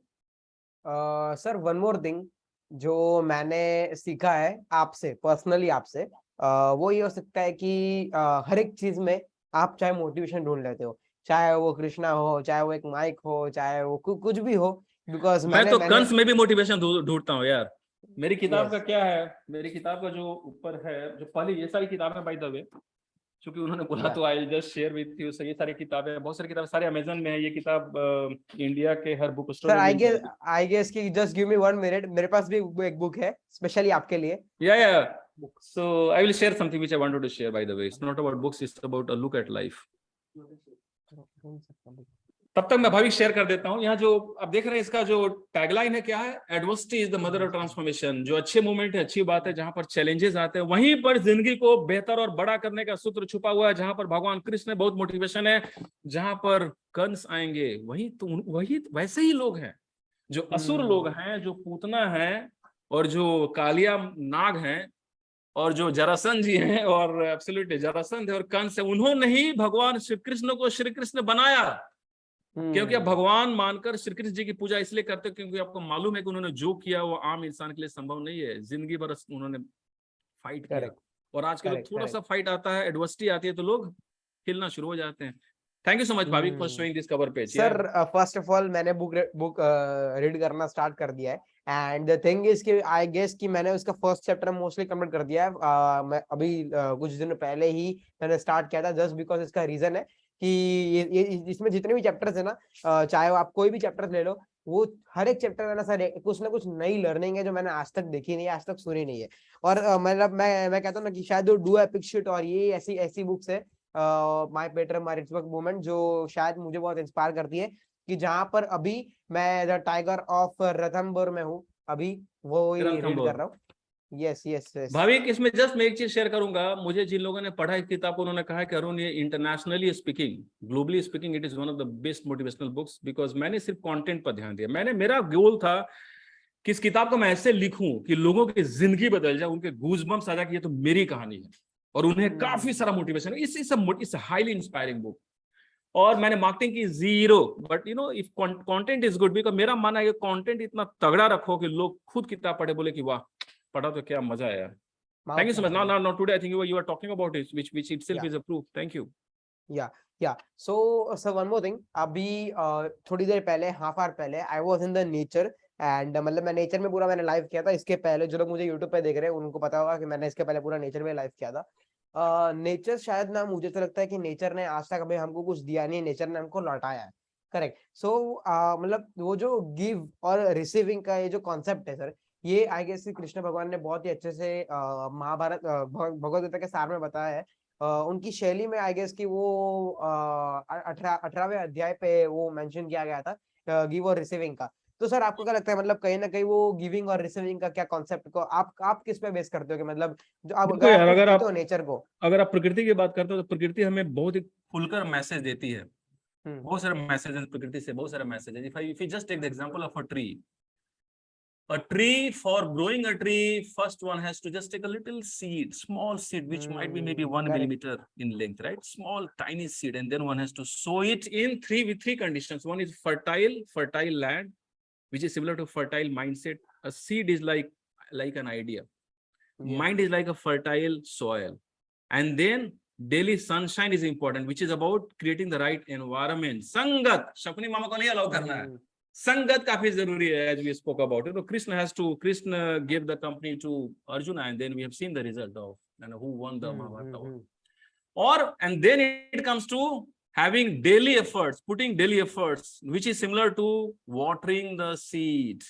Sir one more thing जो मैंने सीखा है आपसे, पर्सनली आपसे, वो ये हो सकता है कि हर एक चीज में आप चाहे मोटिवेशन ढूंढ लेते हो, चाहे वो कृष्णा हो, चाहे वो एक माइक हो, चाहे वो कुछ भी हो, बिकॉज मैं तो कंस में भी मोटिवेशन ढूंढता हूँ यार। मेरी किताब का Yes. क्या है, मेरी किताब का जो ऊपर है, जो पहले ये सारी किताबें बाय द वे, क्योंकि उन्होंने बोला तो I just share with you. ये सारी किताबें, बहुत सारी किताबें, सारे अमेजन में है। ये किताब इंडिया के हर बुक स्टोर सर में मिल जाएगी। आई गेस कि जस्ट गिव मी 1 मिनट, मेरे पास भी एक बुक है स्पेशली आपके लिए। Yeah. So I will share something which I wanted to share, by the way. It's not about books, it's about a look at life. तब तक मैं भाभी शेयर कर देता हूँ। यहाँ जो आप देख रहे हैं इसका जो टैगलाइन है क्या है, adversity is the mother of transformation. जो अच्छे मोमेंट है, अच्छी बात है, जहां पर चैलेंजेस आते हैं वहीं पर जिंदगी को बेहतर और बड़ा करने का सूत्र छुपा हुआ है। जहां पर भगवान कृष्ण बहुत मोटिवेशन है, जहां पर कंस आएंगे वही तो वही वैसे ही लोग हैं जो असुर लोग हैं, जो पूतना है और जो कालिया नाग हैं और जो जरासंध जी हैं और एब्सोल्युटली जरासंध है और कंस है। उन्होंने ही भगवान श्री कृष्ण को श्री कृष्ण बनाया, क्योंकि आप भगवान मानकर श्री कृष्ण जी की पूजा इसलिए करते हो क्योंकि आपको मालूम है कि उन्होंने जो किया वो आम इंसान के लिए संभव नहीं है। जिंदगी भर उन्होंने फाइट किया और आज के लोग थोड़ा सा फाइट आता है, एडवर्सिटी आती है तो लोग हिलना शुरू हो जाते हैं। थैंक यू सो मच भाभी for showing this cover page. Sir first of all मैंने बुक रीड करना स्टार्ट कर दिया है एंड द थिंग इज कि आई गेस कि मैंने उसका फर्स्ट चैप्टर मोस्टली कंप्लीट कर दिया है। मैं अभी कुछ दिन पहले ही मैंने स्टार्ट किया था, जस्ट बिकॉज इसका रीजन है कि ये इसमें जितने भी चैप्टर्स है ना, चाहे आप कोई भी चैप्टर ले लो, वो हर एक चैप्टर में ना सर कुछ ना कुछ नई लर्निंग है जो मैंने आज तक देखी नहीं है, आज तक सुनी नहीं है। और मतलब मैं कहता हूँ ना कि शायद वो डू एपिक शिट और ये ऐसी बुक्स है, my pater my rich movement, जो शायद मुझे बहुत इंस्पायर करती है कि जहां पर अभी मैं द टाइगर ऑफ रतनपुर में हूँ, अभी वो रीड कर रहा हूँ। यस यस यस भाभी इसमें जस्ट मैं एक चीज शेयर करूंगा। मुझे जिन लोगों ने पढ़ा इस किताब को उन्होंने कहा कि अरुण ये internationally speaking, globally speaking, it is one of the best motivational books. Because मैंने सिर्फ कंटेंट पर ध्यान दिया। मेरा गोल था कि इस किताब को मैं ऐसे लिखूं कि लोगों की जिंदगी बदल जाए, उनके गूज़बम्प्स आ जाए कि ये तो मेरी कहानी है और उन्हें काफी सारा motivation. It's highly inspiring book. और मैंने मार्केटिंग की zero, but you know if content is good, because मेरा मानना है कि कंटेंट इतना तगड़ा रखो कि लोग खुद किताब पढ़े बोले कि वाह पढ़ा तो क्या मजा है यार। Thank you so much. Now today I think you are talking about it, which itself is a proof. Thank you. Yeah. So one more thing. अभी थोड़ी देर पहले, हाफ आवर पहले, I was in the nature and मतलब मैं nature में पूरा मैंने live किया था। इसके पहले जो लोग मुझे यूट्यूब पे देख रहे हैं उनको पता होगा कि मैंने इसके पहले पूरा नेचर में लाइव किया था। नेचर शायद ना, मुझे तो लगता है कि नेचर ने आज तक अभी हमको कुछ दिया नहीं, नेचर ने हमको लौटाया है। करेक्ट। सो मतलब वो जो गिव और रिसीविंग का ये जो कॉन्सेप्ट है सर, ये आई गेस कृष्ण भगवान ने बहुत ही अच्छे से महाभारत भगवद गीता के सार में बताया है। उनकी शैली में आई गेस कि वो 18वें अध्याय पे वो मेंशन किया गया था गिव और रिसीविंग का। तो सर आपको क्या लगता है, मतलब कहीं ना कहीं वो गिविंग और रिसीविंग का क्या कॉन्सेप्ट को आप किस पे बेस करते हो कि मतलब जो आप अगर आप नेचर को, अगर आप प्रकृति की बात करते हो तो प्रकृति हमें बहुत ही खुलकर मैसेज देती है। बहुत सारे मैसेजेस प्रकृति से, बहुत सारे messages. If you just take the example of a tree, for growing a tree, first one has to just take a little seed, small seed, which might be maybe 1 millimeter in length, right? Small, tiny seed. And then one has to sow it in with three conditions. One is fertile land, which is similar to fertile mindset. A seed is like an idea. Mind is like a fertile soil. And then daily sunshine is important, which is about creating the right environment. Sangat, Shakuni Mama ko nahi allow karna hai. संगत काफी जरूरी है, as we spoke about it. So Krishna gave the company to Arjuna, and then we have seen the result of who won the Mahabharata. And then it comes to having daily efforts, putting daily efforts, which is similar to watering the seed.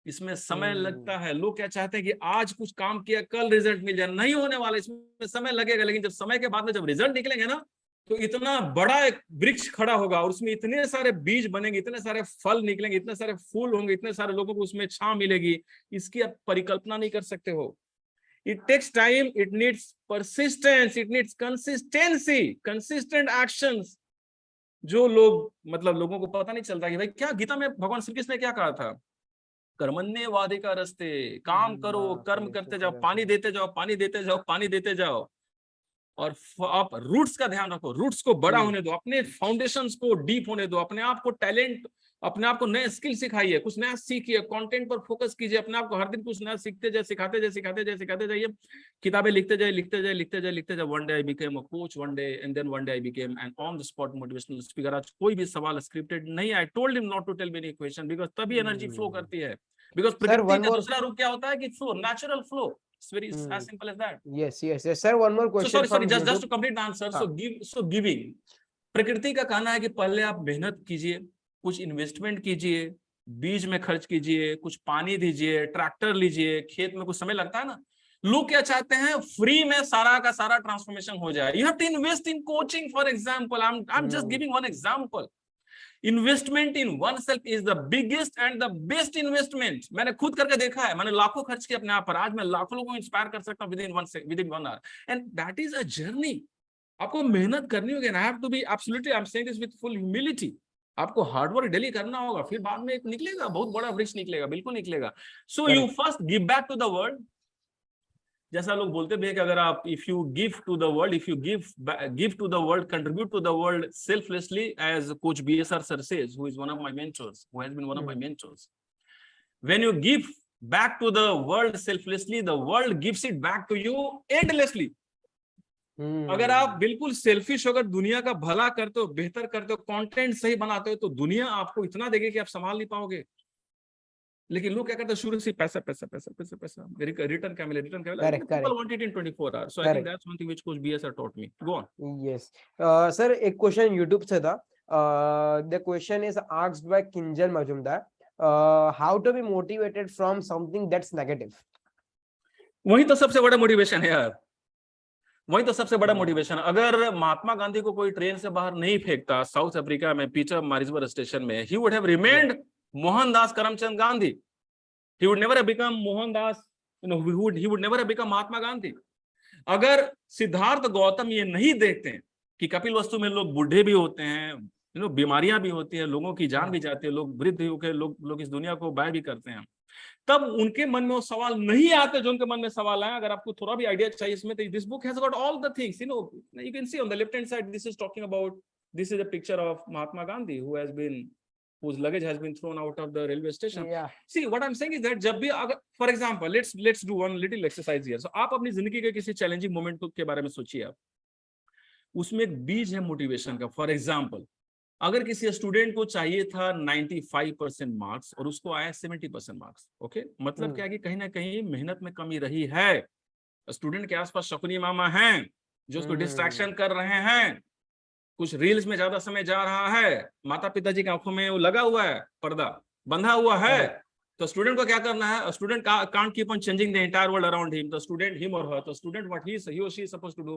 इसमें समय लगता है। लोग क्या चाहते हैं कि आज कुछ काम किया कल रिजल्ट मिल जाए, नहीं होने वाला, इसमें समय लगेगा। लेकिन जब समय के बाद में जब रिजल्ट निकलेंगे ना, तो इतना बड़ा एक वृक्ष खड़ा होगा और उसमें इतने सारे बीज बनेंगे, इतने सारे फल निकलेंगे, इतने सारे फूल होंगे, इतने सारे लोगों को उसमें छांव मिलेगी, इसकी आप परिकल्पना नहीं कर सकते हो। It takes time, it needs persistence, it needs consistency, consistent actions, जो लोग मतलब लोगों को पता नहीं चलता कि भाई क्या गीता में भगवान श्री कृष्ण ने क्या कहा था, कर्मण्येवाधिका रस्ते, काम करो, कर्म करते जाओ, पानी देते जाओ, पानी देते जाओ, पानी देते जाओ। और आप रूट्स का ध्यान रखो, रूट्स को बड़ा होने दो, अपने फाउंडेशंस को डीप होने दो, अपने आप को टैलेंट, अपने आप को नए स्किल सिखाइए, कुछ नया सीखिए, कंटेंट पर फोकस कीजिए, अपने आप को हर दिन कुछ नया सीखते जाए, सिखाते जाइए, किताबें लिखते जाइए। One day I became a coach, one day I became an on the spot motivational speaker. आज कोई भी सवाल स्क्रिप्टेड नहीं, I told him not to tell me any question, because तभी एनर्जी फ्लो करती है। बिकॉज़ प्रकृति का दूसरा रूप क्या होता है कि flow, natural flow. It's very as simple as that. Yes. Sir, one more question. Sorry, just to complete the answer. So giving. प्रकृति का कहना है कि पहले आप मेहनत कीजिए, कुछ इन्वेस्टमेंट कीजिए, बीज में खर्च कीजिए, कुछ पानी दीजिए, ट्रैक्टर लीजिए, खेत में कुछ समय लगता है ना। लोग क्या चाहते हैं, फ्री में सारा का सारा ट्रांसफॉर्मेशन हो जाए। You have to invest in coaching, for example. I'm just giving one example. Investment in one self is the biggest and the best investment. मैंने खुद करके देखा है, मैंने लाखों खर्च किए अपने आप पर, आज मैं लाखों लोगों को इंस्पायर कर सकता हूँ within 1 hour, and that is a journey. आपको मेहनत करनी होगी, I have to be absolutely, I am saying this with full humility. आपको हार्डवर्क डेली करना होगा, फिर बाद में एक निकलेगा, बहुत बड़ा वृक्ष निकलेगा, बिल्कुल निकलेगा। So you first give back to the world. जैसा लोग बोलते भी है कि अगर आप if you give to the world, if you give to the world, contribute to the world selflessly, as coach BSR sir says, who is one of my mentors, who has been one of my mentors, when you give back to the world selflessly, the world gives it back to you endlessly. अगर आप बिल्कुल selfish होकर दुनिया का भला करते हो, बेहतर करते हो, कंटेंट सही बनाते हो, तो दुनिया आपको इतना देगी कि आप संभाल नहीं पाओगे। लेकिन लोग क्या करते हैं, शुरू से पैसा पैसा पैसा पैसा पैसा, रिटर्न क्या मिले, रिटर्न क्या मिले, people want it in 24 hours. So I think that's one thing which coach BSR taught me. Go on. Yes. Sir, एक क्वेश्चन YouTube से था. The question is asked by Kinjal Majumdar. How to be motivated from something that's negative? वही तो सबसे बड़ा motivation है यार, वही तो सबसे बड़ा मोटिवेशन। अगर महात्मा गांधी को कोई ट्रेन से बाहर नहीं फेंकता साउथ अफ्रीका में पीटर मारिसबर्ग स्टेशन में, he would have remained Mohandas Karamchand Gandhi. He would never have become Mohandas, he would never have become Mahatma Gandhi. अगर सिद्धार्थ गौतम ये नहीं देखते हैं कि कपिल वस्तु में लोग बूढ़े भी होते हैं, बीमारियां भी होती है, लोगों की जान भी जाती है, लोग वृद्ध होकर लोग इस दुनिया को बाय भी करते हैं, तब उनके मन में वो सवाल नहीं आते जो उनके मन में सवाल आए। अगर आपको थोड़ा भी आइडिया चाहिए इसमें, तो this book has got all the things, you can see on the left hand side, this is talking about, this is a picture of Mahatma Gandhi whose luggage has been thrown out of the railway station. Yeah. See, what I'm saying is that जब भी अगर, for example, let's do one little exercise here. So आप अपनी जिंदगी के किसी challenging moment के बारे में सोचिए, आप उसमें एक बीज है मोटिवेशन का। फॉर एग्जाम्पल, अगर किसी स्टूडेंट को चाहिए था 95% मार्क्स और उसको आया 70% मार्क्स, ओके, मतलब क्या है कि कहीं ना कहीं मेहनत में कमी रही है, स्टूडेंट के आसपास शकुनी मामा हैं जो उसको डिस्ट्रैक्शन कर रहे हैं, कुछ रील्स में ज्यादा समय जा रहा है, माता पिताजी की आंखों में वो लगा हुआ है, पर्दा बंधा हुआ है, तो स्टूडेंट को क्या करना है, student can't keep on changing the entire world around him, the student, him और her, the student what he or she is supposed to do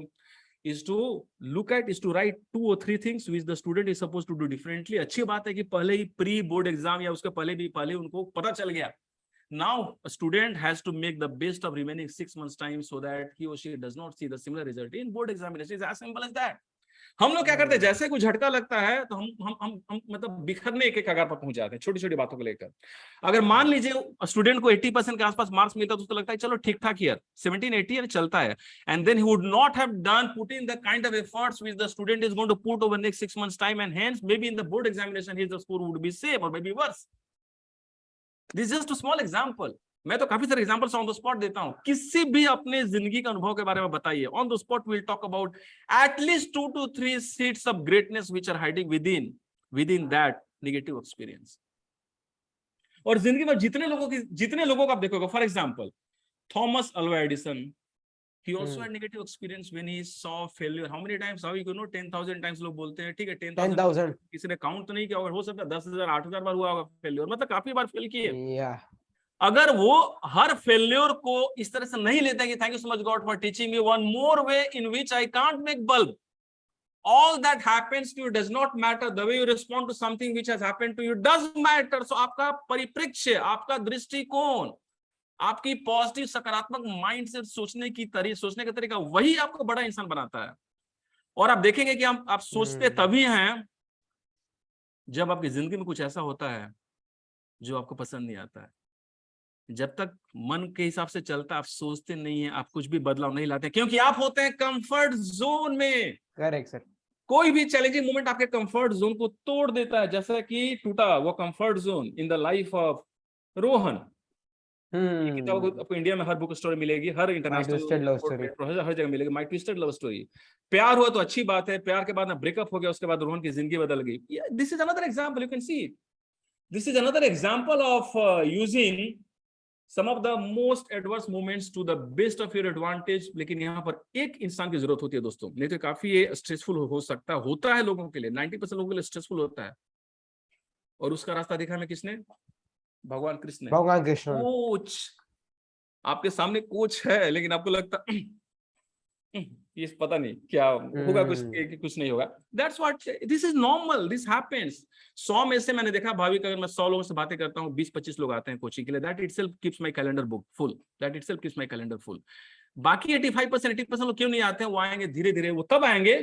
is to write 2 or 3 things which the student is supposed to do differently. अच्छी बात है कि पहले ही pre board exam या उसके पहले उनको पता चल गया. Now a student has to make the best of remaining 6 months time so that he or she does not see the similar result in board examination. It's as simple as that. हम लोग क्या करते हैं, जैसे कोई झटका लगता है तो हम मतलब बिखरने एक कगार पर पहुंच जाते हैं छोटी छोटी बातों को लेकर. अगर मान लीजिए स्टूडेंट को 80% के आसपास मार्क्स मिलता है तो उसको लगता है चलो ठीक ठाक यार 17-80 यार चलता है, and then he would not have done put in the kind of efforts which the student is going to put over next 6 months time, and hence maybe in the board examination his score would be same or maybe worse. This is just a small example. मैं तो काफी सारे examples on the spot देता हूं. किसी भी अपने जिंदगी के अनुभव के बारे में बताइए. On the spot will talk about at least 2 to 3 seeds of greatness which are hiding within that negative experience. और जिंदगी में जितने लोगों को आप देखोगे, for example Thomas Alva Edison, he also had negative experience when he saw failure. How many times? How you know 10,000 times लोग बोलते हैं, ठीक है 10,000 किसी ने काउंट तो नहीं किया होगा, हो सकता है 10,000 8,000 बार हुआ होगा फेलियर, मतलब काफी बार फेल किए. अगर वो हर फेल्योर को इस तरह से नहीं लेता कि thank you so much God for teaching me one more way in which I can't make bulb, all that happens to you does not matter, the way you respond to something which has happened to you does matter. So आपका परिप्रेक्ष्य, आपका दृष्टिकोण, आपकी positive सकारात्मक mind से सोचने का तरीका वही आपको बड़ा इंसान बनाता है. और आप देखेंगे कि आप सोचते तभी हैं जब आपकी जिंदगी में कुछ ऐसा होता है जो आपको पसंद नहीं आता है. जब तक मन के हिसाब से चलता आप सोचते नहीं है, आप कुछ भी बदलाव नहीं लाते, क्योंकि आप होते हैं कंफर्ट जोन में. Correct sir. कोई भी चैलेंजिंग मोमेंट आपके कंफर्ट जोन को तोड़ देता है, जैसा कि टूटा वो comfort zone in the life of Rohan. किताब आपको इंडिया में हर बुक स्टोरी मिलेगी, हर इंटरनेशनल लव स्टोरी हर जगह मिलेगी. My twisted love story. प्यार हुआ तो अच्छी बात है, प्यार के बाद ना ब्रेकअप हो गया, उसके बाद रोहन की जिंदगी बदल गई. This is another example, you can see this is another example of using some of the most adverse moments to the best of your advantage. लेकिन यहाँ पर एक इंसान की जरूरत होती है दोस्तों, नहीं तो काफी ये स्ट्रेसफुल हो सकता होता है लोगों के लिए. 90% लोगों के लिए स्ट्रेसफुल होता है, और उसका रास्ता देखा हमें किसने? भगवान कृष्ण. कोच आपके सामने कोच है, लेकिन आपको लगता ये पता नहीं क्या होगा, कुछ कि कुछ नहीं होगा। That's what, this is normal, this happens. 100 में से मैंने देखा भाभी का, अगर मैं 100 लोगों से बातें करता हूँ, 20-25 लोग आते हैं कोचिंग के लिए, that itself keeps my calendar book full, that itself keeps my calendar full. बाकी 85%, 80% लोग क्यों नहीं आते हैं? वो आएंगे धीरे धीरे, वो तब आएंगे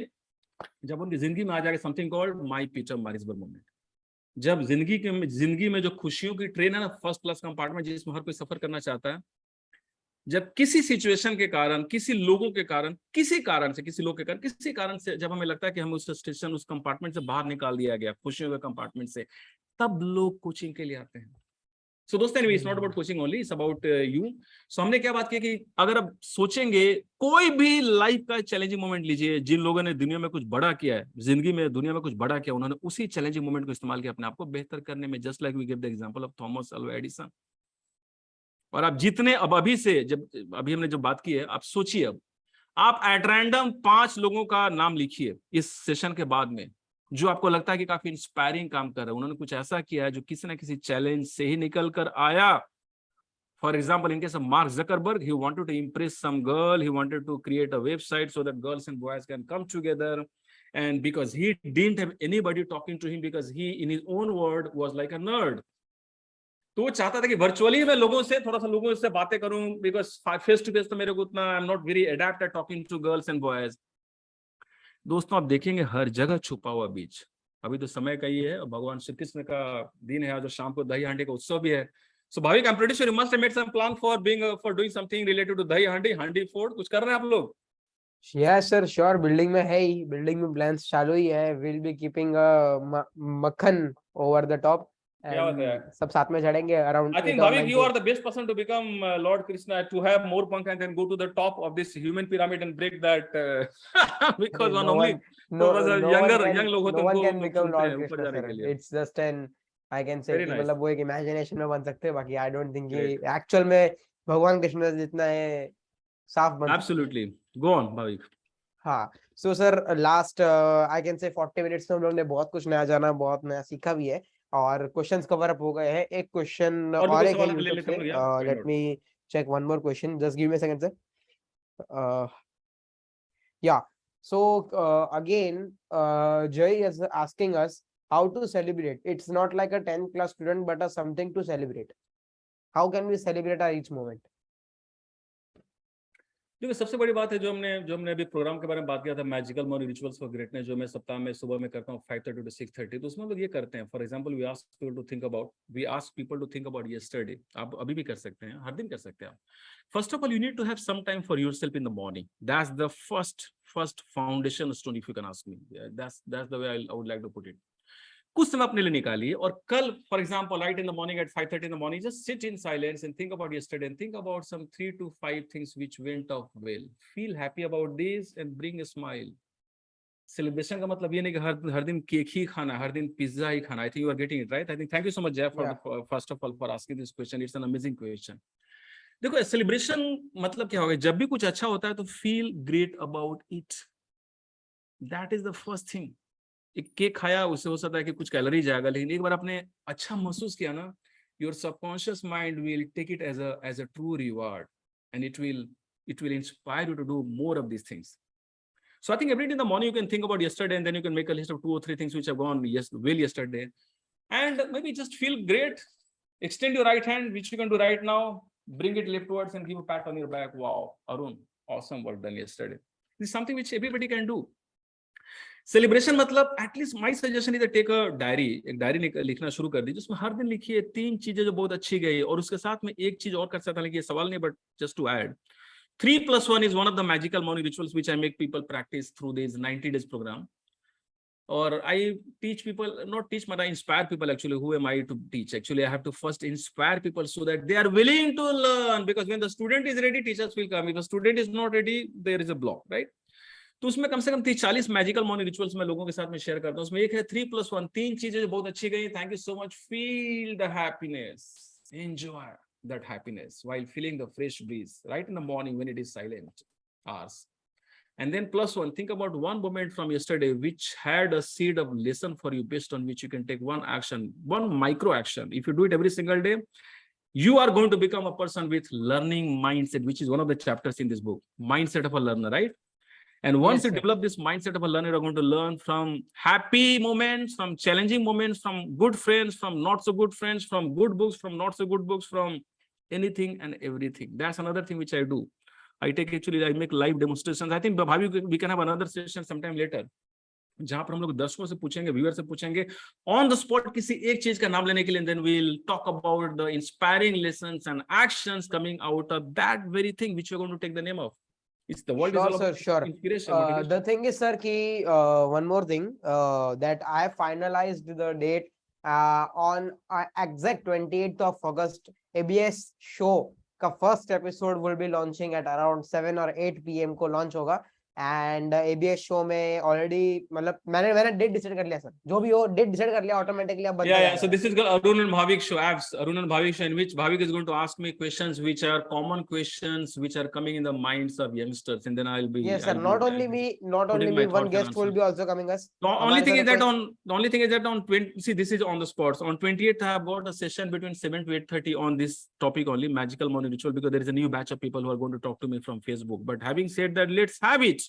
जब उनकी जिंदगी में आ जाएगा something called my Pietermaritzburg moment. जब जिंदगी में जो खुशियों की ट्रेन है ना, फर्स्ट क्लास कंपार्टमेंट जिसमें हर कोई सफर करना चाहता है, जब किसी सिचुएशन के कारण, किसी लोगों के कारण, किसी कारण से, किसी लोग के कारण, किसी कारण से जब हमें लगता है कि हमें उस स्टेशन, उस कंपार्टमेंट से बाहर निकाल दिया गया, खुशियों के कंपार्टमेंट से, तब लोग कोचिंग के लिए आते हैं। सो दोस्तों, anyway, it's not about coaching only, it's about you. So हमने क्या बात की कि अगर आप सोचेंगे, कोई भी लाइफ का चैलेंजिंग मोमेंट लीजिए, जिन लोगों ने दुनिया में कुछ बड़ा किया है, जिंदगी में दुनिया में कुछ बड़ा किया, उन्होंने उसी चैलेंजिंग मोमेंट को इस्तेमाल किया अपने आप को बेहतर करने में, just like we give the example of Thomas Alva Edison. और आप जितने, अब अभी से, जब अभी हमने जो बात की है, आप सोचिए, अब आप एट रैंडम 5 लोगों का नाम लिखिए इस सेशन के बाद में, जो आपको लगता है कि काफी इंस्पायरिंग काम कर रहे हैं, उन्होंने कुछ ऐसा किया है जो किसी ना किसी चैलेंज से ही निकल कर आया। For example, in case of mark Zuckerberg, he wanted to impress some girl, he wanted to create a website so that girls and boys can come together, and because he didn't have anybody talking to him, because he in his own word was like a nerd, तो वो चाहता था कि virtually मैं लोगों से, थोड़ा सा लोगों से बातें करूं, बिकॉज फेस टू फेस तो मेरे को उतना, I am not very adept at talking to girls and boys. दोस्तों, आप देखेंगे हर जगह छुपा हुआ बीज। अभी तो समय का ही है, और भगवान श्री कृष्ण का दिन है आज, और शाम को दही हांडी का उत्सव भी है। So Bhavik, I am pretty sure you must have made some plan for doing something related to Dahi Handi फोड़, कुछ कर रहे हैं आप लोग? यस सर, श्योर, बिल्डिंग में है ही, बिल्डिंग में प्लान्स चालू ही है। विल बी कीपिंग मक्खन ओवर द टॉप, क्या बात है यार। सब साथ में चढ़ेंगे around. I think Bhavik, you are the best person to become Lord Krishna, to have more punk and then go to the top of this human pyramid and break that, because one only young लोग होते हैं, no one can उनको become चुनते Lord हैं ऊपर Krishna, जाने sir. के लिए। It's just an, I can say, Very कि nice. मतलब वो एक imagination में बन सकते हैं, बाकी I don't think कि Great. actual में भगवान कृष्ण जितना है साफ बन। Absolutely. Go on, Bhavik. हाँ, so sir, last I can say 40 minutes में हम लोग ने बहुत कुछ नया जाना, बहुत नया सीखा भी है, और क्वेश्चंस कवर अप हो गए हैं। एक क्वेश्चन और भी और कोई एक है सवाल ले यूट्यूब लेते हैं से, लोग, yeah, let me check one more question, just give me a second sir. Yeah, so again, Jay is asking us how to celebrate. It's not like a 10th class student, but a something to celebrate. How can we celebrate our each moment? देखो, सबसे बड़ी बात है जो हमने अभी programme के बारे में बात किया था, magical morning rituals for greatness, जो मैं सप्ताह में सुबह में करता हूँ 5:30 to 6:30, तो उसमें हम लोग ये करते हैं। For example, we ask people to think about yesterday. आप अभी भी कर सकते हैं, हर दिन कर सकते हैं आप। First of all, you need to have some time for yourself in the morning. That's the first foundation stone, if you can ask me, that's the way I would like to put it. कुछ समय अपने लिए निकालिए, और कल for example right in the morning at 5:30 in the morning, just sit in silence and think about yesterday, and think about some 3 to 5 things which went of well. Feel happy about this and bring a smile. Celebration का मतलब ये नहीं कि हर दिन cake ही खाना, हर दिन pizza ही खाना। I think you are getting it right. I think thank you so much Jay for first of all for asking this question, it's an amazing question. देखो, सेलिब्रेशन मतलब क्या होगा? जब भी कुछ अच्छा होता है तो feel great about it, that is the first thing. एक केक खाया, उससे हो सकता है कि कुछ कैलोरी जाएगा, लेकिन एक बार आपने अच्छा महसूस किया ना, your subconscious mind will take it as a true reward, and it will inspire you to do more of these things. So I think every day in the morning you can think about yesterday, and then you can make a list of 2 or 3 things which have gone well yesterday, and maybe just feel great. Extend your right hand, which you can do right now. Bring it leftwards and give a pat on your back. Wow, Arun, awesome work done yesterday. This is something which everybody can do. Celebration मतलब, at least my suggestion is take a diary. एक diary लिखना शुरू कर दीजिए, उसमें हर दिन लिखिए 3 चीजें जो बहुत अच्छी गई, और उसके साथ में एक चीज और कर सकता है, ये सवाल नहीं, but just to add, 3+1 is one of the magical morning rituals which I make people practice through this 90 days program. Or I teach people, not teach, but I inspire people actually. Who am I to teach? Actually, I have to first inspire people so that they are willing to learn, because when the student is ready, teachers will come. If the student is not ready, there is a block, right? तो उसमें कम से कम 30-40 magical morning rituals मैं लोगों के साथ में share करता हूँ। उसमें एक है 3+1, 3 चीजें जो बहुत अच्छी गई। Thank you so much. Feel the happiness, enjoy that happiness while feeling the fresh breeze right in the morning when it is silent hours. And then +1, think about one moment from yesterday which had a seed of lesson for you, based on which you can take one action, one micro action. If you do it every single day, you are going to become a person with learning mindset, which is one of the chapters in this book, mindset of a learner, right? And once Yes, you sir. develop this mindset of a learner, you're going to learn from happy moments, from challenging moments, from good friends, from not so good friends, from good books, from not so good books, from anything and everything. That's another thing which I do. I make live demonstrations. I think Bhavi, we can have another session sometime later, जहां पर हम लोग दर्शकों से पूछेंगे, viewer से पूछेंगे on the spot किसी एक चीज का नाम लेने के लिए, then we will talk about the inspiring lessons and actions coming out of that very thing which we are going to take the name of. It's the world is Sure, all sir, about sure. inspiration, motivation. The thing is, sir, ki one more thing, that I finalized the date on exact 28th of August. ABS show का first episode will be launching at around 7 or 8 PM को launch होगा. And ABS show में already मतलब मैंने date decide कर लिया sir, जो भी हो डेट डिसाइड कर लिया ऑटोमेटिकली. अब Yeah. So this is Arun and Bhavik show, apps Arun and Bhavik show, in which Bhavik is going to ask me questions which are common questions which are coming in the minds of youngsters, and then I'll be. Yes, sir. Not only me, putting my one thoughts and guest will answers. be also coming us. The only thing is हमारे that साथ the only thing is that on 20, see, this is on the spots. On 28th, I have got a session between 7 to 8:30 on this topic only, magical morning ritual, because there is a new batch of people who are going to talk to me from Facebook. But having said that, let's have it.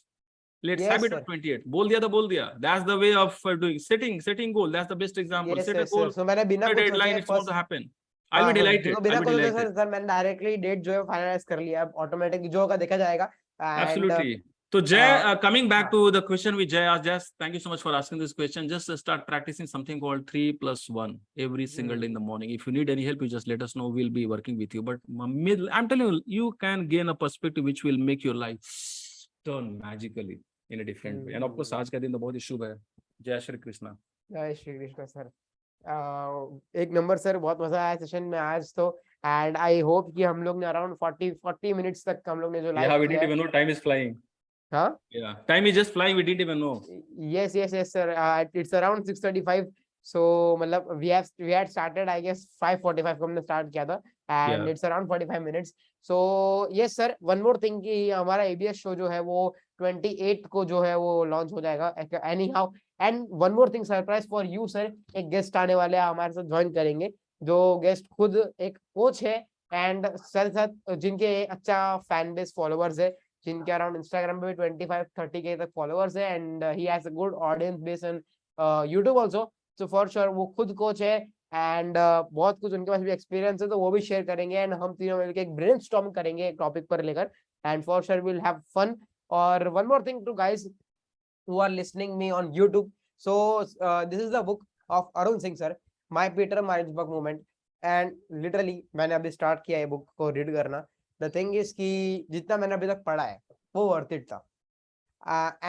Let's Yes, have it sir. on 28th. बोल दिया तो बोल दिया. That's the way of doing setting goal. That's the best example. yes, Set a yes, goal. sir. So मैंने बिना Set a कुछ deadline. सोचे It's going first to happen. I'll be delighted. बिना I'll be कुछ सोचे delighted. Sir मैंने directly date जो है फाइनलाइज कर लिया. अब ऑटोमेटिक जो होगा देखा जाएगा. Absolutely. So Jay, coming back to the question which Jay asked, just thank you so much for asking this question. Just start practicing something called 3+1 every single day in the morning. If you need any help, you just let us know. We'll be working with you. But I'm telling you, you can gain a perspective which will make your life turn magically in a different way. And of course, आज का दिन तो बहुत ही शुभ है. जय श्री कृष्णा. जय Shri Krishna sir. एक number sir, बहुत मजा आया सेशन में आज तो. एंड आई होप कि हम लोग ने अराउंड 40 मिनट्स तक हम लोग ने जो Yeah, live we didn't even know time is flying. हाँ. Yeah, time is just flying. We didn't even know. Yes, sir. It's around 6:35. So मतलब we had started I guess 5:45 को हमने स्टार्ट किया था. And it's around 45 minutes. So yes sir, one more thing कि हमारा ABS show जो है वो 28 को जो है वो लॉन्च हो जाएगा anyhow. And one more thing, surprise for you sir, एक गेस्ट आने वाले हैं हमारे साथ ज्वाइन करेंगे, जो गेस्ट खुद एक कोच है एंड साथ जिनके अच्छा फैन बेस फॉलोअर्स है, जिनके अराउंड इंस्टाग्राम पे भी 25-30 के तक फॉलोअर्स है and he has a good audience base in YouTube also. So for sure वो खुद कोच है एंड बहुत कुछ उनके पास भी एक्सपीरियंस है, तो वो भी शेयर करेंगे एंड हम तीनों मिलकर एक ब्रेनस्टॉर्म करेंगे एक टॉपिक पर लेकर and for sure we will have fun. और one more thing to guys who are listening me on YouTube. So this is the book of Arun Singh sir, My Peter Maritzburg Movement, and literally मैंने अभी start किया है book को read करना. The thing is कि जितना मैंने अभी तक पढ़ा है वो वर्थ इट था.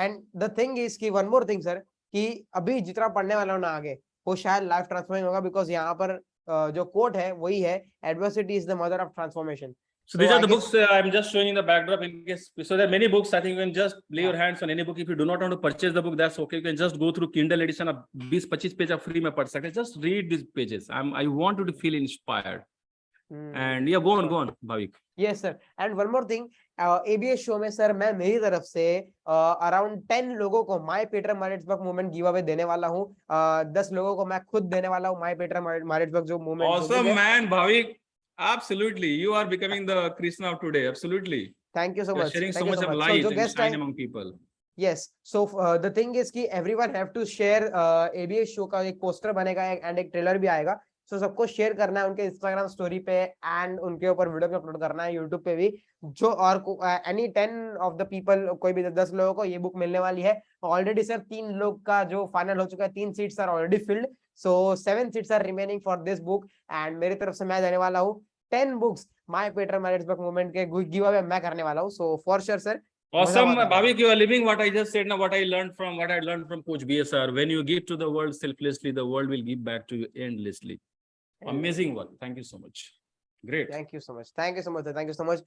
And the thing is कि one more thing sir, कि अभी जितना पढ़ने वाला हूँ ना आगे वो शायद लाइफ ट्रांसफॉर्मिंग होगा, बिकॉज यहाँ पर जो कोट है वही है, adversity is the mother of transformation. So these are the books I'm just showing in the backdrop in case. So there are many books. I think you can just lay your hands on any book. If you do not want to purchase the book, that's okay. You can just go through Kindle edition of 20-25 page आप free में पढ़ सकते हैं. Just read these pages. I want you to feel inspired. And yeah, go on, Bhavik. Yes sir. And one more thing, ABS show में sir मैं मेरी तरफ से अराउंड 10 लोगों को my Peter Maritzburg movement give away देने वाला हूँ. 10 लोगों को मैं खुद देने वाला हूँ माय पीटर मैरिट्सबर्ग जो movement. Awesome man, Bhavik. Absolutely, you are becoming the Krishna of today. Absolutely. Thank you so much. Sharing so much of light and shine among people. Yes. So the thing is कि everyone have to share ABS show का एक poster बनेगा and एक trailer भी आएगा. So सबको share करना है उनके इंस्टाग्राम स्टोरी पे एंड उनके ऊपर वीडियो पे अपलोड करना है यूट्यूब पे भी. जो और एनी 10 ऑफ द पीपल, कोई भी 10 लोगों को ये बुक मिलने वाली है. ऑलरेडी सर 3 लोग का जो फाइनल हो चुका है, 3 seats are already filled. So 7 seats are remaining for this book and मेरी तरफ से मैं देने वाला हूँ 10 books my Peter Maritzburg movement के गिव अवे मैं करने वाला हूँ. So for sure sir. Awesome, Bhavik, you are living what I just said now, what I learned from Coach BSR. When you give to the world selflessly, the world will give back to you endlessly. Amazing work. Thank you so much. Great. Thank you so much. Thank you so much. Thank you so much.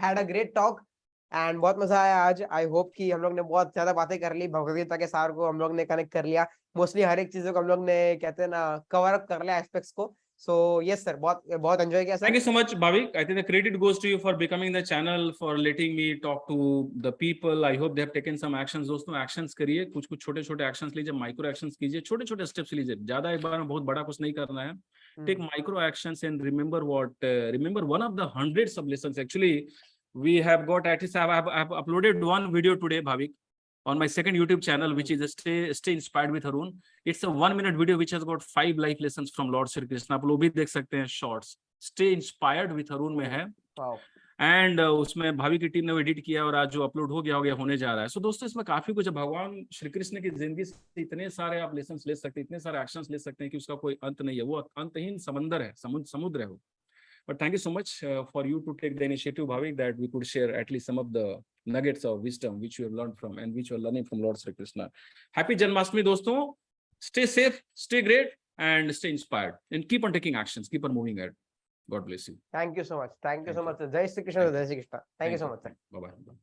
Had a great talk and बहुत मजा आया आज. आई hope कि हम लोग ने बहुत ज्यादा बातें कर ली, भगवद गीता के सार को हम लोग ने कनेक्ट कर लिया, मोस्टली हर एक चीजों को हम लोग ने कहते हैं ना कवर अप कर लिया एस्पेक्ट्स को. So yes sir, बहुत एंजॉय किया sir. Thank you so much, Bhavik. I think the credit goes to you for becoming the channel, for letting me talk to the people. I hope they have taken some actions. दोस्तों actions करिए, कुछ छोटे-छोटे actions लीजिए, micro actions कीजिए, छोटे-छोटे steps लीजिए. ज्यादा एक बार में बहुत बड़ा कुछ नहीं करना है. Take micro actions and remember one of the hundreds of lessons. Actually, we have got at least I have uploaded one video today, Bhavik. on my second YouTube channel, which is Stay Inspired with Arun. It's a 1-minute video which has got 5 life lessons from Lord Shri Krishna. आप लोग भी देख सकते हैं shorts. Stay Inspired with Arun में है. Wow. And उसमें भाभी की टीम ने एडिट किया और आज जो अपलोड हो गया होने जा रहा है. सो दोस्तों इसमें काफी कुछ है. भगवान श्री कृष्ण की जिंदगी से इतने सारे आप लेसन ले सकते हैं, इतने सारे एक्शंस ले सकते हैं कि उसका कोई अंत नहीं है. वो अंतहीन समंदर है, समुद्र है वो. But thank you so much for you to take the initiative, Bhavik, that we could share at least some of the nuggets of wisdom which you have learned from and which you are learning from Lord Shri Krishna. Happy Janmashtami, दोस्तों. Stay safe, stay great, and stay inspired. And keep on taking actions. Keep on moving ahead. God bless you. Thank you so much. Thank you so Thank much. Jai Shri Krishna. Jai Shri Krishna. Thank you so much. Bye bye.